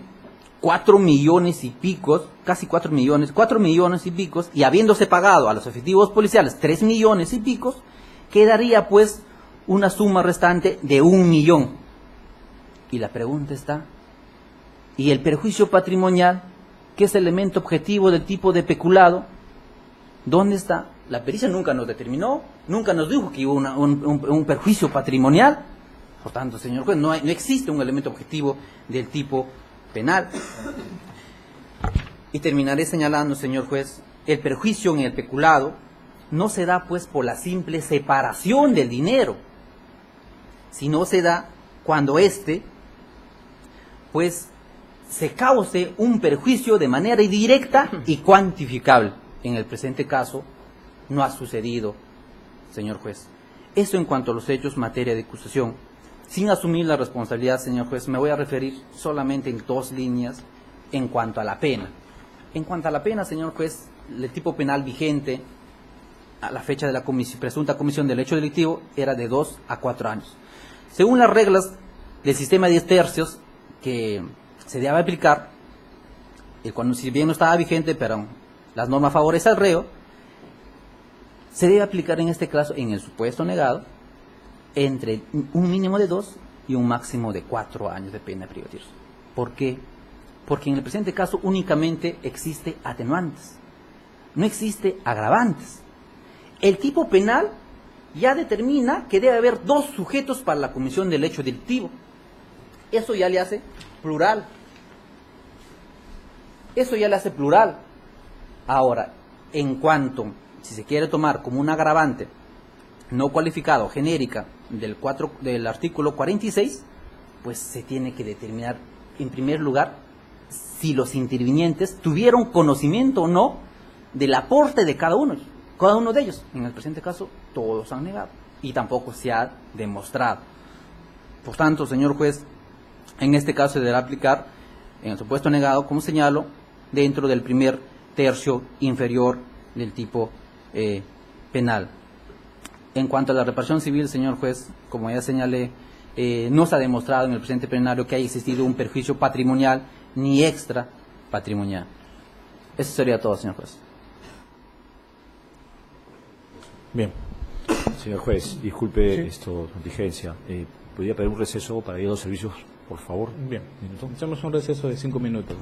G: 4 millones y pico, casi 4 millones y pico, y habiéndose pagado a los efectivos policiales 3 millones y pico, quedaría pues una suma restante de 1 millón. Y la pregunta está, ¿y el perjuicio patrimonial, que es elemento objetivo del tipo de peculado, dónde está? La pericia nunca nos determinó, nunca nos dijo que hubo un perjuicio patrimonial. Por tanto, señor juez, no existe un elemento objetivo del tipo penal. Y terminaré señalando, señor juez, el perjuicio en el peculado no se da pues por la simple separación del dinero, sino se da cuando pues se cause un perjuicio de manera indirecta y cuantificable. En el presente caso no ha sucedido, señor juez. Eso en cuanto a los hechos materia de acusación. Sin asumir la responsabilidad, señor juez, me voy a referir solamente en 2 líneas en cuanto a la pena. En cuanto a la pena, señor juez, el tipo penal vigente a la fecha de la presunta comisión del hecho delictivo era de 2 a 4 años. Según las reglas del sistema de 10 tercios que se debe aplicar, cuando si bien no estaba vigente, pero las normas favorecen al reo, se debe aplicar en este caso, en el supuesto negado, entre un mínimo de 2 y un máximo de 4 años de pena privativa. ¿Por qué? Porque en el presente caso únicamente existe atenuantes, no existe agravantes. El tipo penal ya determina que debe haber 2 sujetos para la comisión del hecho delictivo. Eso ya le hace plural. Eso ya le hace plural. Ahora, en cuanto, si se quiere tomar como un agravante no cualificado, genérica, del artículo 46, pues se tiene que determinar, en primer lugar, si los intervinientes tuvieron conocimiento o no del aporte de cada uno de ellos. En el presente caso, todos han negado y tampoco se ha demostrado. Por tanto, señor juez, en este caso se deberá aplicar, en el supuesto negado, como señalo, dentro del primer tercio inferior del tipo penal. En cuanto a la reparación civil, señor juez, como ya señalé, no se ha demostrado en el presente plenario que haya existido un perjuicio patrimonial ni extra patrimonial. Eso sería todo, señor juez.
A: Bien.
E: Señor juez, disculpe esto, diligencia. ¿Podría pedir un receso para ir a los servicios, por favor?
A: Bien. Hacemos un receso de 5 minutos.